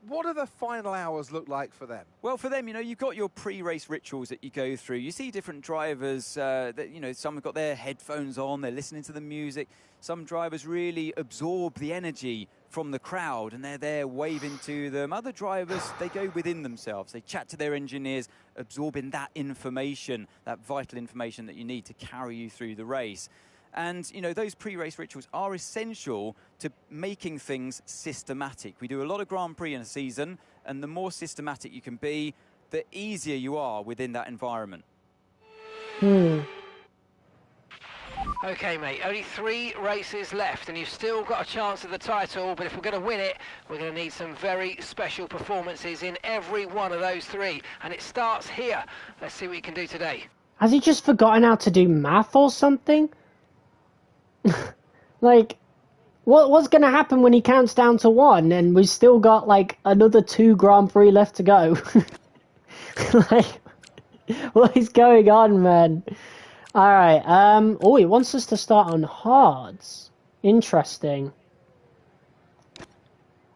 What do the final hours look like for them? Well, for them, you know, you've got your pre-race rituals that you go through. You see different drivers that, you know, some have got their headphones on, they're listening to the music. Some drivers really absorb the energy from the crowd and they're there waving to them. Other drivers, they go within themselves. They chat to their engineers, absorbing that information, that vital information that you need to carry you through the race. And, you know, those pre-race rituals are essential to making things systematic. We do a lot of Grand Prix in a season, and the more systematic you can be, the easier you are within that environment. Okay, mate, only 3 races left, and you've still got a chance at the title, but if we're going to win it, we're going to need some very special performances in every one of those 3, and it starts here. Let's see what you can do today. Has he just forgotten how to do math or something? Like, what's going to happen when he counts down to 1 and we've still got, like, another 2 Grand Prix left to go? Like, What is going on, man? Alright, oh, it wants us to start on hards. Interesting.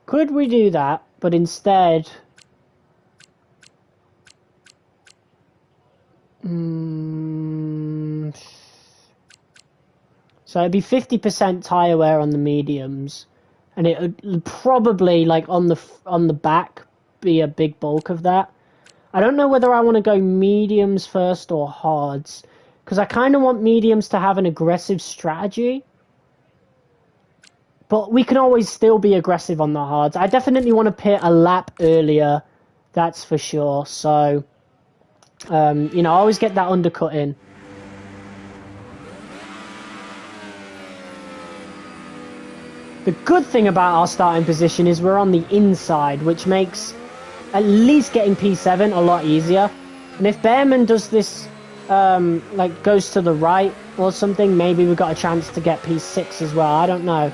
Could we do that, but instead... So it'd be 50% tyre wear on the mediums, and it would probably, like, on the back, be a big bulk of that. I don't know whether I want to go mediums first or hards, because I kind of want mediums to have an aggressive strategy. But we can always still be aggressive on the hards. I definitely want to pit a lap earlier, that's for sure. So, you know, I always get that undercut in. The good thing about our starting position is we're on the inside, which makes at least getting P7 a lot easier. And if Behrman does this, like goes to the right or something, maybe we've got a chance to get P6 as well. I don't know.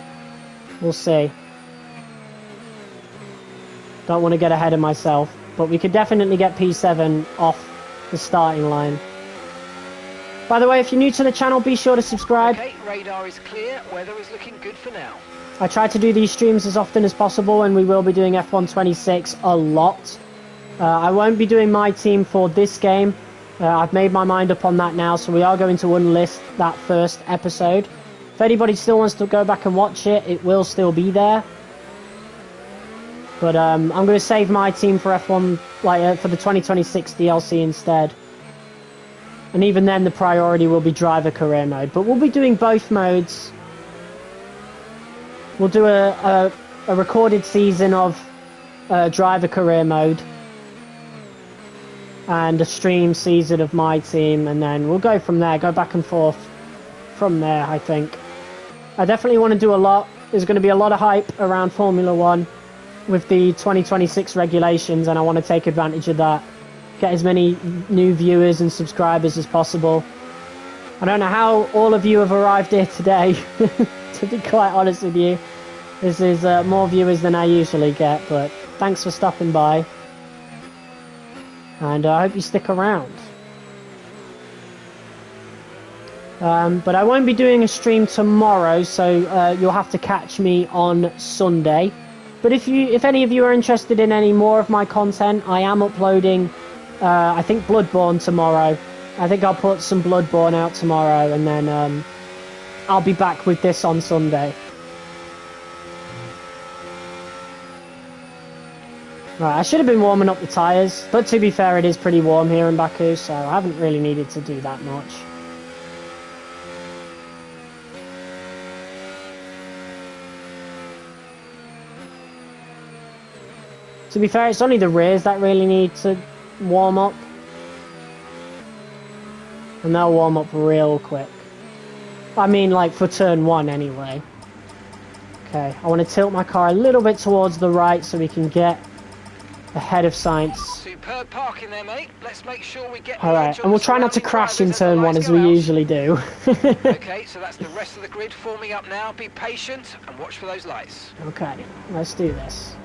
We'll see. Don't want to get ahead of myself, but we could definitely get P7 off the starting line. By the way, if you're new to the channel, be sure to subscribe. Okay, radar is clear. Weather is looking good for now. I try to do these streams as often as possible, and we will be doing F126 a lot. I won't be doing my team for this game. I've made my mind up on that now, so we are going to unlist that first episode. If anybody still wants to go back and watch it, it will still be there. But I'm going to save my team for F1, like for the 2026 DLC instead. And even then, the priority will be driver career mode. But we'll be doing both modes. We'll do a recorded season of driver career mode and a stream season of my team, and then we'll go from there, go back and forth from there, I think. I definitely want to do a lot. There's going to be a lot of hype around Formula 1 with the 2026 regulations, and I want to take advantage of that. Get as many new viewers and subscribers as possible. I don't know how all of you have arrived here today, to be quite honest with you. This is more viewers than I usually get, but thanks for stopping by. And I hope you stick around. But I won't be doing a stream tomorrow, so you'll have to catch me on Sunday. But if any of you are interested in any more of my content, I am uploading, I think, Bloodborne tomorrow. I think I'll put some Bloodborne out tomorrow, and then I'll be back with this on Sunday. Right, I should have been warming up the tyres, but to be fair, it is pretty warm here in Baku, so I haven't really needed to do that much. To be fair, it's only the rears that really need to warm up. And they'll warm up real quick. I mean, like, for turn 1 anyway. Okay, I want to tilt my car a little bit towards the right so we can get ahead of Sainz. Superb parking there, mate. Let's make sure we get. Alright, and we'll try not to crash in turn 1 as we usually do. Okay, so that's the rest of the grid forming up now. Be patient and watch for those lights. Okay, let's do this.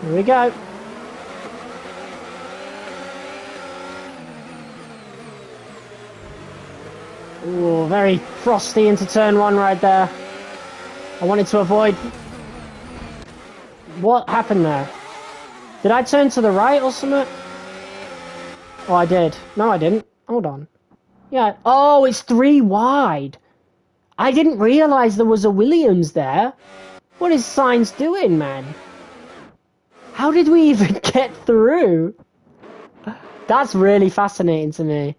Here we go. Ooh, very frosty into turn 1 right there. I wanted to avoid... What happened there? Did I turn to the right or something? Oh, I did. No, I didn't. Hold on. Yeah. Oh, it's 3 wide. I didn't realise there was a Williams there. What is Sainz doing, man? How did we even get through? That's really fascinating to me.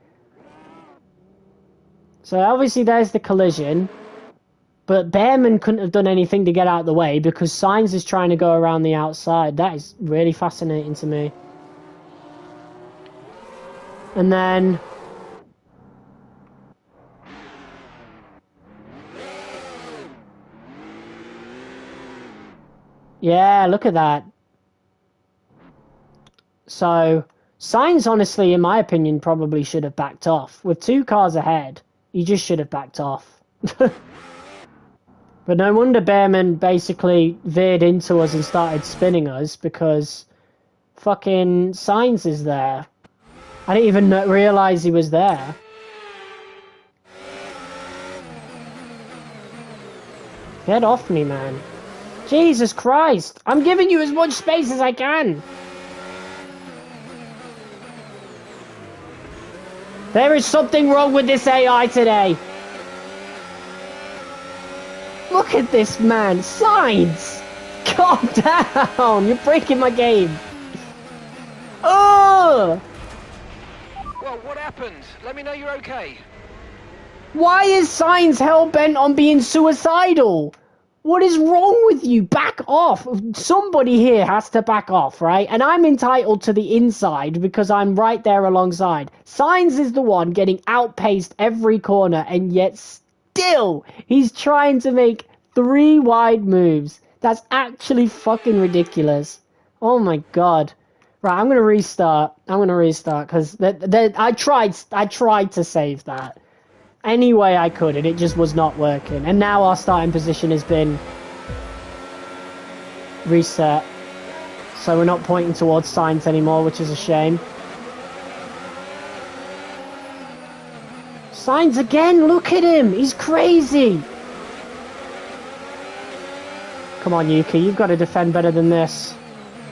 So obviously there's the collision, but Behrman couldn't have done anything to get out of the way because Sainz is trying to go around the outside. That is really fascinating to me. And then... Yeah, look at that. So, Sainz, honestly, in my opinion, probably should have backed off. With 2 cars ahead, he just should have backed off. But no wonder Behrman basically veered into us and started spinning us, because fucking Sainz is there. I didn't even realise he was there. Get off me, man. Jesus Christ. I'm giving you as much space as I can. There is something wrong with this AI today. Look at this man. Sainz. Calm down. You're breaking my game. Oh! Well, what happened? Let me know you're okay. Why is Sainz hell-bent on being suicidal? What is wrong with you? Back off. Somebody here has to back off, right? And I'm entitled to the inside because I'm right there alongside. Sainz is the one getting outpaced every corner, and yet still he's trying to make 3 wide moves. That's actually fucking ridiculous. Oh my god. Right, I'm gonna restart. Because I tried to save that any way I could, and it just was not working. And now our starting position has been reset, so we're not pointing towards Sainz anymore, which is a shame. Sainz again, look at him, he's crazy. Come on, Yuki, you've got to defend better than this.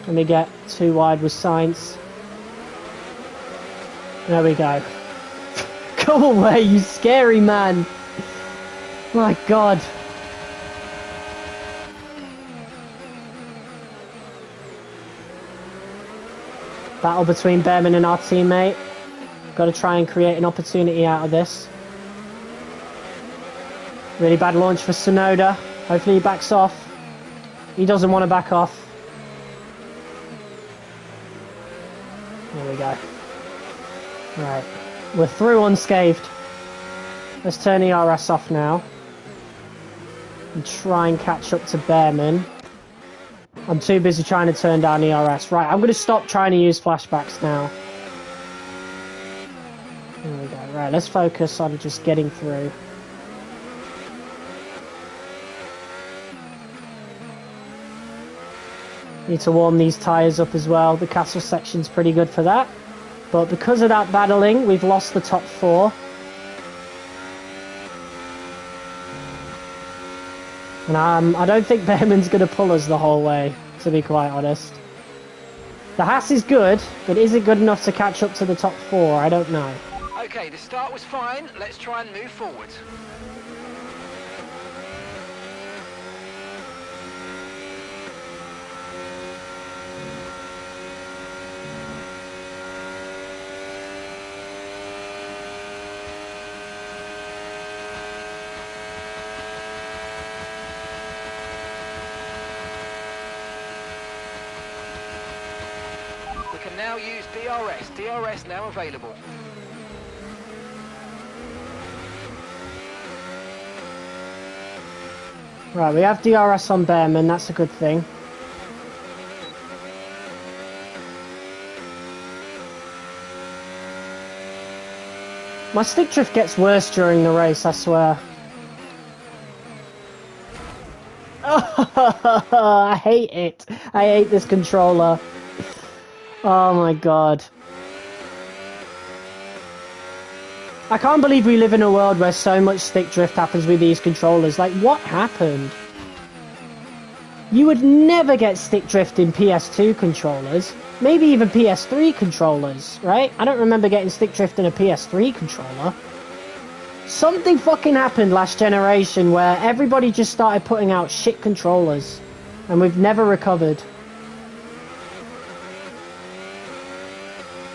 Let me get 2 wide with Sainz. There we go. Go away, you scary man. My god. Battle between Behrman and our teammate. Got to try and create an opportunity out of this. Really bad launch for Tsunoda. Hopefully he backs off. He doesn't want to back off. There we go. Right. We're through unscathed. Let's turn ERS off now. And try and catch up to Behrman. I'm too busy trying to turn down ERS. Right, I'm going to stop trying to use flashbacks now. There we go. Right, let's focus on just getting through. Need to warm these tyres up as well. The castle section's pretty good for that. But because of that battling, we've lost the top 4. And I don't think Behrman's going to pull us the whole way, to be quite honest. The Haas is good, but is it good enough to catch up to the top 4? I don't know. Okay, the start was fine. Let's try and move forward. Can now use DRS. DRS now available. Right, we have DRS on Behrman, that's a good thing. My stick drift gets worse during the race, I swear. Oh, I hate it. I hate this controller. Oh my god. I can't believe we live in a world where so much stick drift happens with these controllers. Like, what happened? You would never get stick drift in PS2 controllers. Maybe even PS3 controllers, right? I don't remember getting stick drift in a PS3 controller. Something fucking happened last generation where everybody just started putting out shit controllers. And we've never recovered.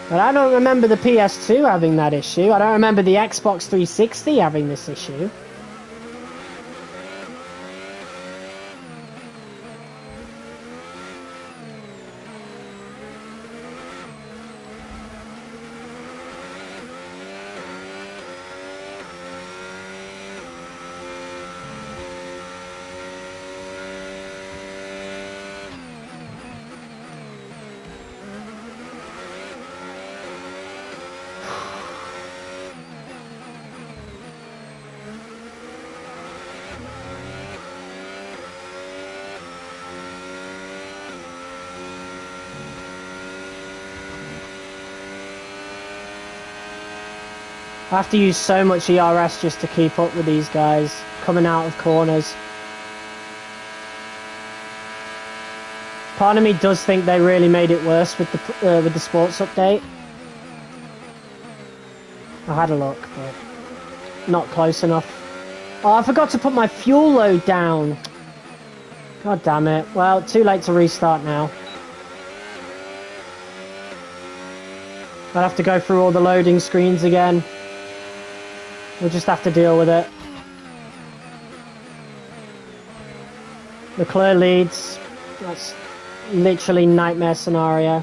But I don't remember the PS2 having that issue. I don't remember the Xbox 360 having this issue. I have to use so much ERS just to keep up with these guys coming out of corners. Part of me does think they really made it worse with the sports update. I had a look, but not close enough. Oh, I forgot to put my fuel load down. God damn it. Well, too late to restart now. I'll have to go through all the loading screens again. We'll just have to deal with it. Leclerc leads. That's literally nightmare scenario.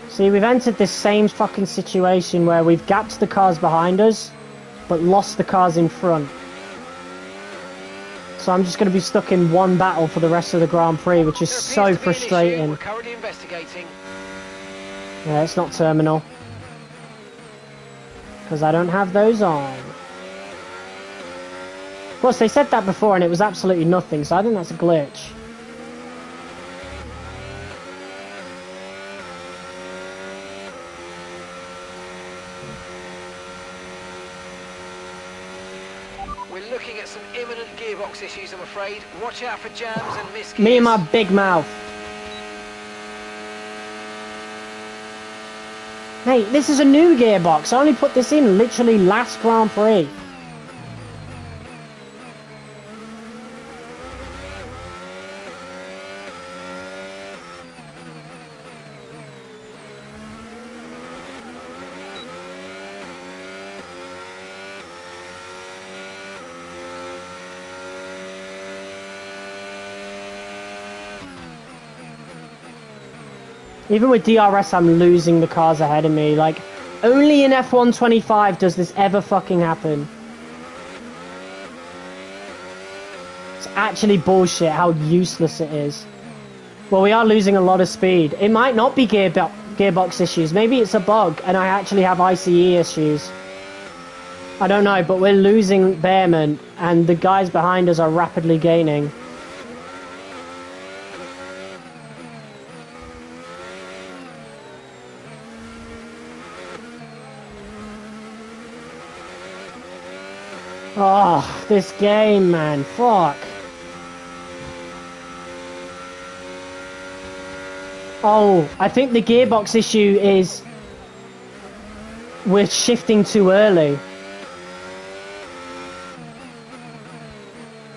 See, we've entered this same fucking situation where we've gapped the cars behind us, but lost the cars in front. So I'm just going to be stuck in one battle for the rest of the Grand Prix, which is so frustrating. We're currently investigating. Yeah, it's not terminal. Because I don't have those on. Of course, they said that before and it was absolutely nothing, so I think that's a glitch. We're looking at some imminent gearbox issues, I'm afraid. Watch out for jams and misgears. Me and my big mouth. Mate, this is a new gearbox. I only put this in literally last Grand Prix. Even with DRS, I'm losing the cars ahead of me. Like, only in F1 25 does this ever fucking happen. It's actually bullshit how useless it is. Well, we are losing a lot of speed. It might not be gearbox issues. Maybe it's a bug, and I actually have ICE issues. I don't know, but we're losing Behrman, and the guys behind us are rapidly gaining. Oh, this game, man. Fuck. Oh, I think the gearbox issue is we're shifting too early.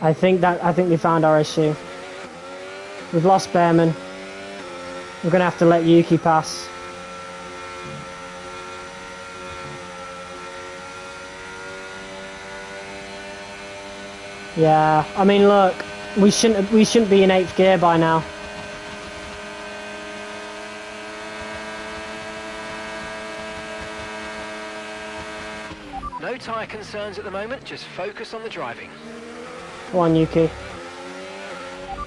I think we found our issue. We've lost Behrman. We're gonna have to let Yuki pass. Yeah, I mean, look, we shouldn't be in 8th gear by now. No tyre concerns at the moment, just focus on the driving. Come on, Yuki.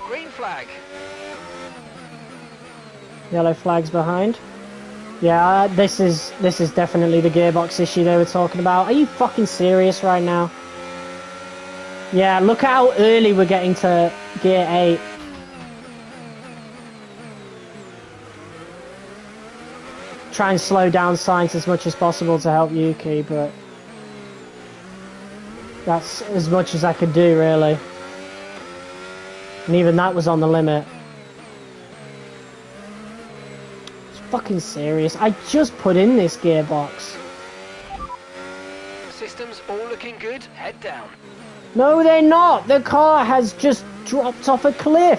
Green flag. Yellow flag's behind. Yeah, this is definitely the gearbox issue they were talking about. Are you fucking serious right now? Yeah, look at how early we're getting to gear 8. Try and slow down Sainz as much as possible to help Yuki, but that's as much as I could do, really. And even that was on the limit. It's fucking serious. I just put in this gearbox. Systems all looking good, head down. No, they're not. The car has just dropped off a cliff.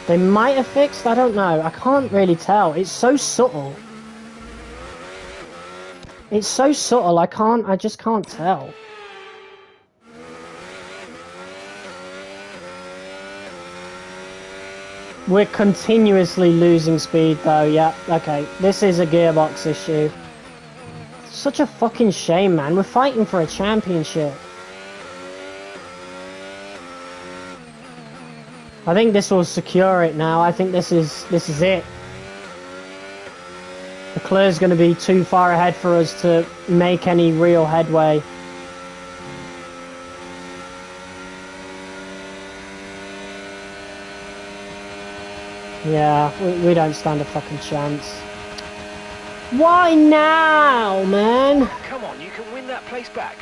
They might have fixed, I don't know. I can't really tell. It's so subtle. It's so subtle, I just can't tell. We're continuously losing speed though, yeah, okay. This is a gearbox issue. Such a fucking shame, man. We're fighting for a championship. I think this will secure it now. I think this is it. Leclerc's going to be too far ahead for us to make any real headway. Yeah, we don't stand a fucking chance. Why now, man? Come on, you can win that place back.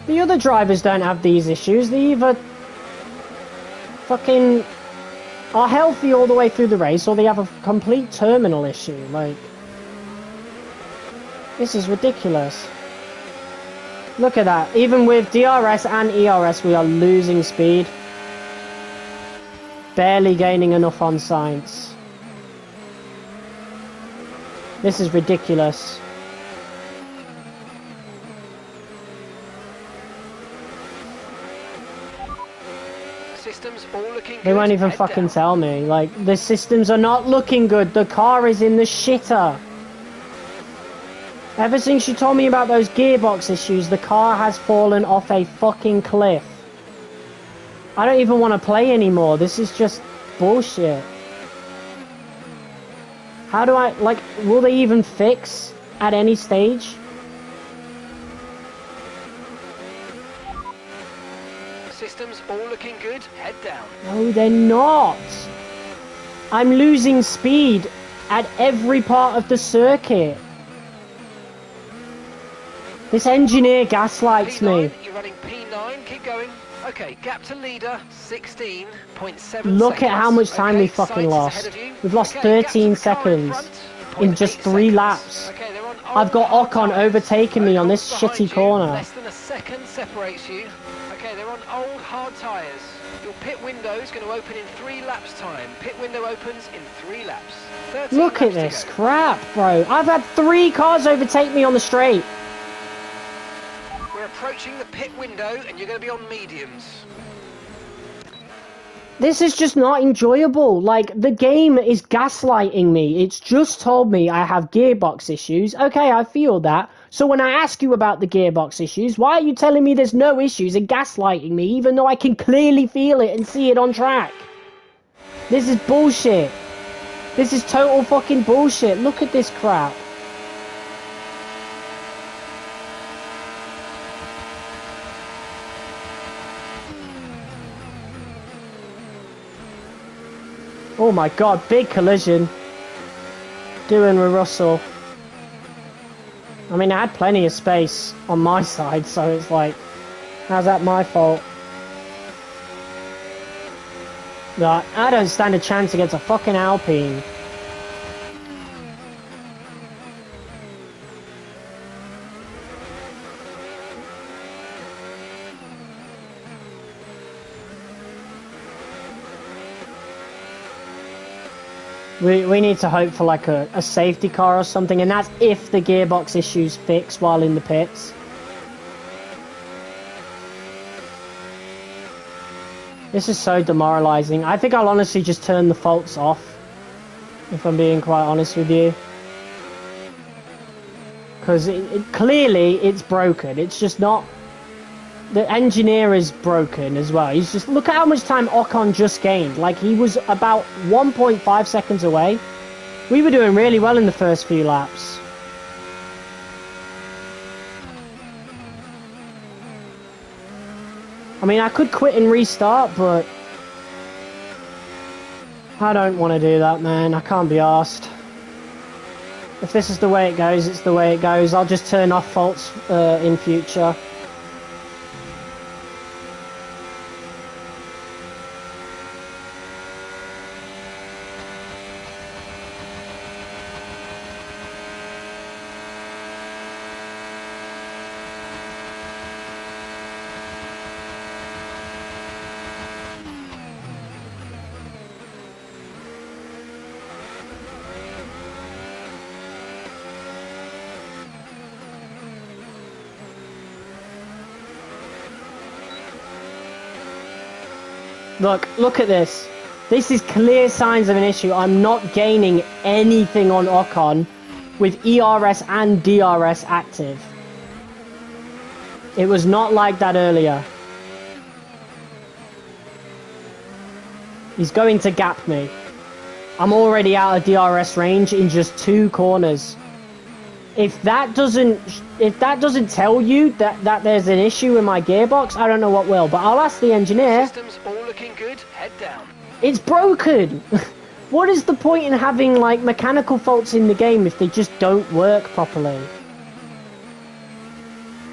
The other drivers don't have these issues. They either fucking are healthy all the way through the race, or they have a complete terminal issue. Like, this is ridiculous. Look at that. Even with DRS and ERS, we are losing speed. Barely gaining enough on science. This is ridiculous. Systems all looking good. They won't even fucking tell me. Like, the systems are not looking good. The car is in the shitter. Ever since you told me about those gearbox issues, the car has fallen off a fucking cliff. I don't even want to play anymore. This is just bullshit. How do I, like, will they even fix at any stage? Systems all looking good. Head down. No, they're not. I'm losing speed at every part of the circuit. This engineer gaslights me. You're running P9. Keep going. Okay, gap to leader, 16.7 Look at how much time we fucking lost. We've lost 13 seconds in just 3 laps. I've got Ocon overtaking me on this shitty corner. Less than a second separates you. Okay, they're on old hard tyres. Your pit window is going to open in 3 laps time. Pit window opens in 3 laps. Look at this crap, bro. I've had 3 cars overtake me on the straight. We're approaching the pit window and you're going to be on mediums. This is just not enjoyable. Like, the game is gaslighting me. It's just told me I have gearbox issues. Okay, I feel that. So when I ask you about the gearbox issues, why are you telling me there's no issues and gaslighting me, even though I can clearly feel it and see it on track? This is bullshit. This is total fucking bullshit. Look at this crap. Oh my god, big collision. Doing with Russell. I mean, I had plenty of space on my side, so it's like, how's that my fault? Like, I don't stand a chance against a fucking Alpine. We need to hope for like a safety car or something, and that's if the gearbox issues fix while in the pits. This is so demoralizing. I think I'll honestly just turn the faults off, if I'm being quite honest with you. Because clearly it's broken. It's just not... The engineer is broken as well. He's just... Look at how much time Ocon just gained. Like, he was about 1.5 seconds away. We were doing really well in the first few laps. I mean, I could quit and restart, but... I don't want to do that, man. I can't be arsed. If this is the way it goes, it's the way it goes. I'll just turn off faults in future. Look at this. This is clear signs of an issue. I'm not gaining anything on Ocon with ERS and DRS active. It was not like that earlier. He's going to gap me. I'm already out of DRS range in just 2 corners. If that doesn't tell you that there's an issue with my gearbox, I don't know what will. But I'll ask the engineer. Systems all looking good. Head down. It's broken. What is the point in having like mechanical faults in the game if they just don't work properly?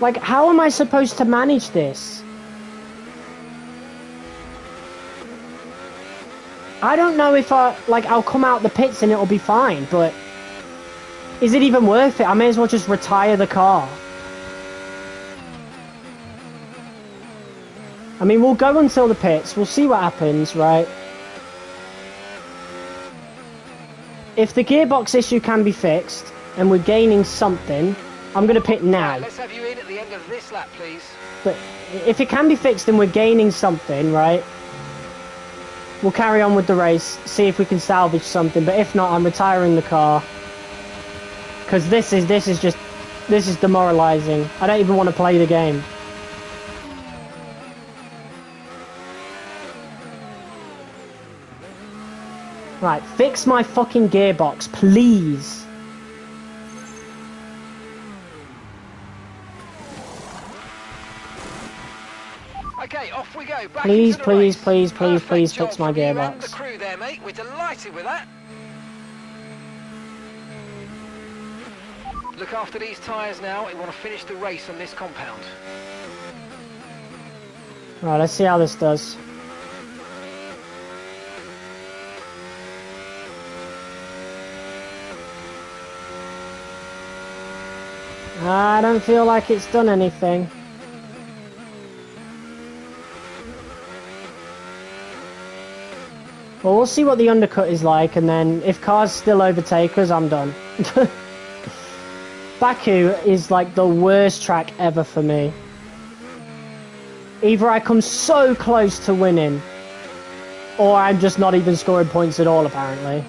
Like, how am I supposed to manage this? I don't know if I'll come out the pits and it'll be fine, but is it even worth it? I may as well just retire the car. I mean, we'll go until the pits. We'll see what happens, right? If the gearbox issue can be fixed and we're gaining something, I'm going to pit now. Right, let's have you in at the end of this lap, please. But if it can be fixed and we're gaining something, right? We'll carry on with the race, see if we can salvage something. But if not, I'm retiring the car. Because this is demoralizing. I don't even want to play the game. Right, fix my fucking gearbox, please. Okay, off we go. Back Please, into the please, race. please, please, Perfect please job fix my from you and gearbox. the crew there, mate. We're delighted with that. Look after these tyres now. We want to finish the race on this compound. Right, let's see how this does. I don't feel like it's done anything. Well, we'll see what the undercut is like, and then if cars still overtake us, I'm done. Baku is like the worst track ever for me. Either I come so close to winning, or I'm just not even scoring points at all, apparently.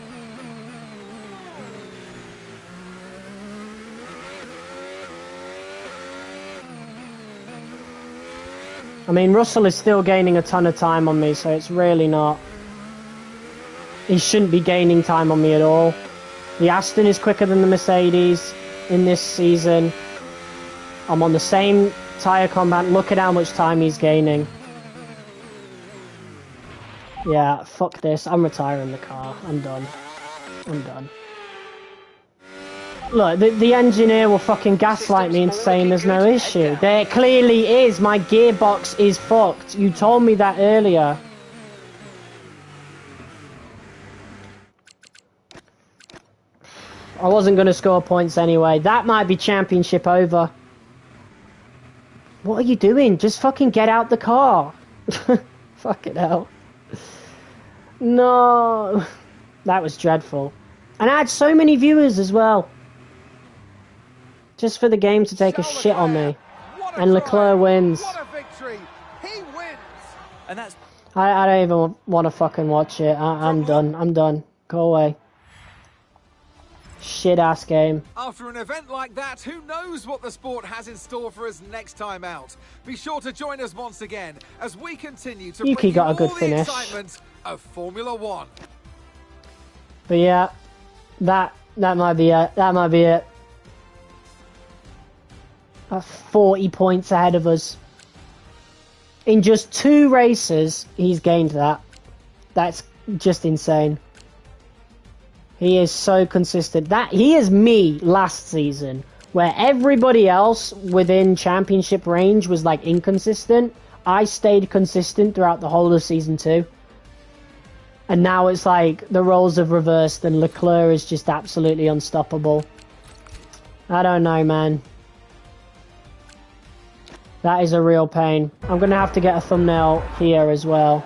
I mean, Russell is still gaining a ton of time on me, so it's really not... He shouldn't be gaining time on me at all. The Aston is quicker than the Mercedes in this season. I'm on the same tyre compound. Look at how much time he's gaining. Yeah, fuck this. I'm retiring the car. I'm done. I'm done. Look, the engineer will fucking gaslight me into saying there's no issue. There clearly is. My gearbox is fucked. You told me that earlier. I wasn't going to score points anyway. That might be championship over. What are you doing? Just fucking get out the car. Fucking hell. No. That was dreadful. And I had so many viewers as well. Just for the game to take a shit on me. And Leclerc wins. What a victory. He wins. And that's... I don't even want to fucking watch it. I'm done. I'm done. Go away. Shit ass game. After an event like that, who knows what the sport has in store for us next time out? Be sure to join us once again as we continue to Yuki bring got you a good all finish. the excitement of Formula One. But yeah, that might be it. That might be it. 40 points ahead of us. In just 2 races, he's gained that. That's just insane. He is so consistent. He is me last season, where everybody else within championship range was like inconsistent. I stayed consistent throughout the whole of season 2. And now it's like the roles have reversed and Leclerc is just absolutely unstoppable. I don't know, man. That is a real pain. I'm going to have to get a thumbnail here as well.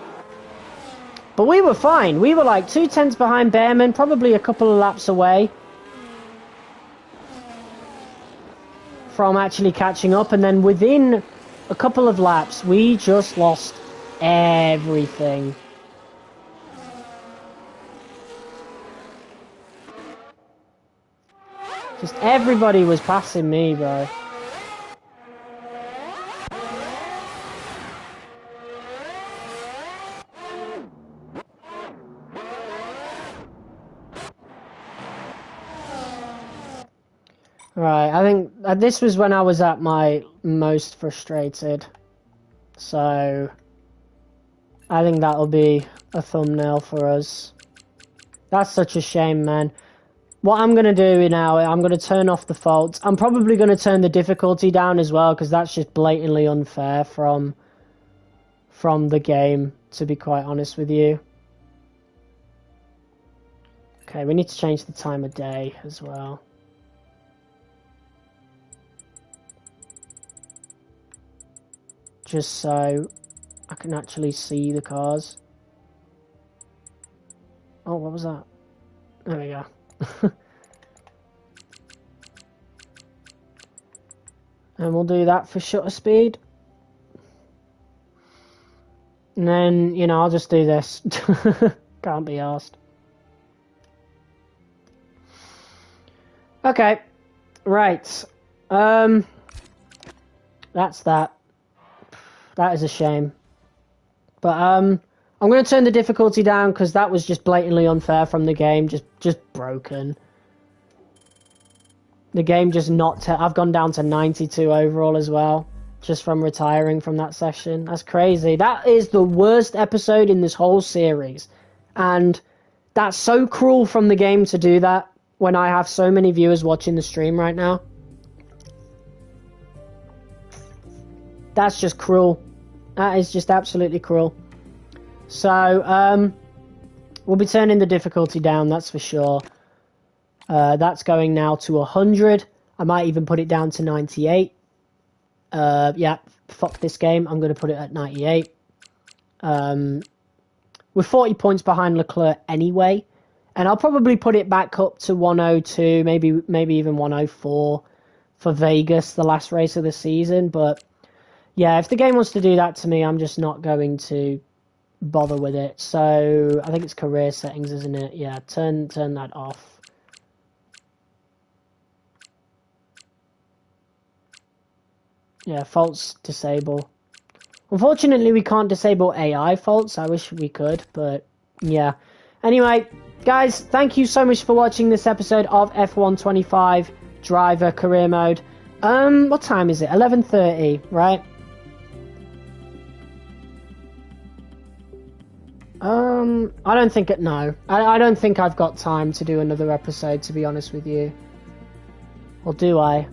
But we were fine. We were like 2/10 behind Behrman, probably a couple of laps away from actually catching up. And then within a couple of laps, we just lost everything. Just everybody was passing me, bro. Right, I think this was when I was at my most frustrated. So, I think that'll be a thumbnail for us. That's such a shame, man. What I'm going to do now, I'm going to turn off the faults. I'm probably going to turn the difficulty down as well, because that's just blatantly unfair from the game, to be quite honest with you. Okay, we need to change the time of day as well. Just so I can actually see the cars. Oh, what was that? There we go. And we'll do that for shutter speed. And then, you know, I'll just do this. Can't be arsed. Okay. Right. That's that. That is a shame. But I'm going to turn the difficulty down because that was just blatantly unfair from the game. Just broken. The game just not... I've gone down to 92 overall as well. Just from retiring from that session. That's crazy. That is the worst episode in this whole series. And that's so cruel from the game to do that when I have so many viewers watching the stream right now. That's just cruel. That is just absolutely cruel. So, we'll be turning the difficulty down, that's for sure. That's going now to 100. I might even put it down to 98. Yeah, fuck this game. I'm going to put it at 98. We're 40 points behind Leclerc anyway. And I'll probably put it back up to 102, maybe even 104 for Vegas, the last race of the season. But yeah, if the game wants to do that to me, I'm just not going to bother with it. So I think it's career settings, isn't it? Yeah, turn that off. Yeah, faults disable. Unfortunately, we can't disable AI faults. I wish we could, but yeah. Anyway, guys, thank you so much for watching this episode of F125 Driver Career Mode. What time is it? 11:30, right? I don't think it... No. I don't think I've got time to do another episode, to be honest with you. Or do I?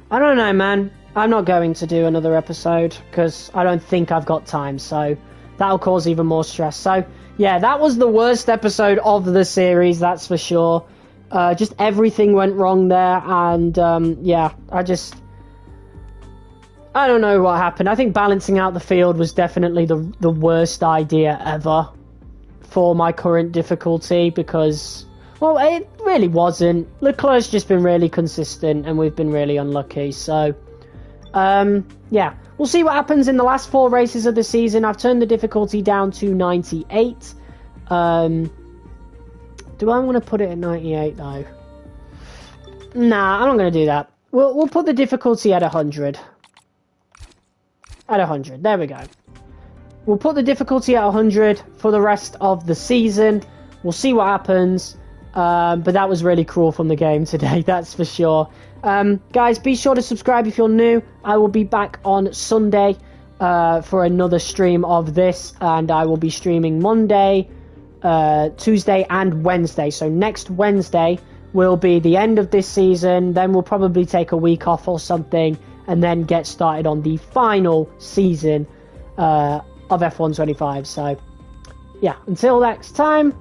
I don't know, man. I'm not going to do another episode, because I don't think I've got time, so that'll cause even more stress. So, yeah, that was the worst episode of the series, that's for sure. Just everything went wrong there, and, yeah, I don't know what happened. I think balancing out the field was definitely the worst idea ever for my current difficulty because, well, it really wasn't. Leclerc's just been really consistent and we've been really unlucky. So, yeah, we'll see what happens in the last 4 races of the season. I've turned the difficulty down to 98. Do I want to put it at 98 though? Nah, I'm not going to do that. We'll put the difficulty at 100. At 100, there we go. We'll put the difficulty at 100 for the rest of the season. We'll see what happens. But that was really cruel from the game today, that's for sure. Guys, be sure to subscribe if you're new. I will be back on Sunday for another stream of this. And I will be streaming Monday, Tuesday and Wednesday. So next Wednesday will be the end of this season. Then we'll probably take a week off or something. And then get started on the final season of F125. So, yeah, until next time,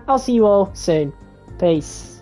I'll see you all soon. Peace.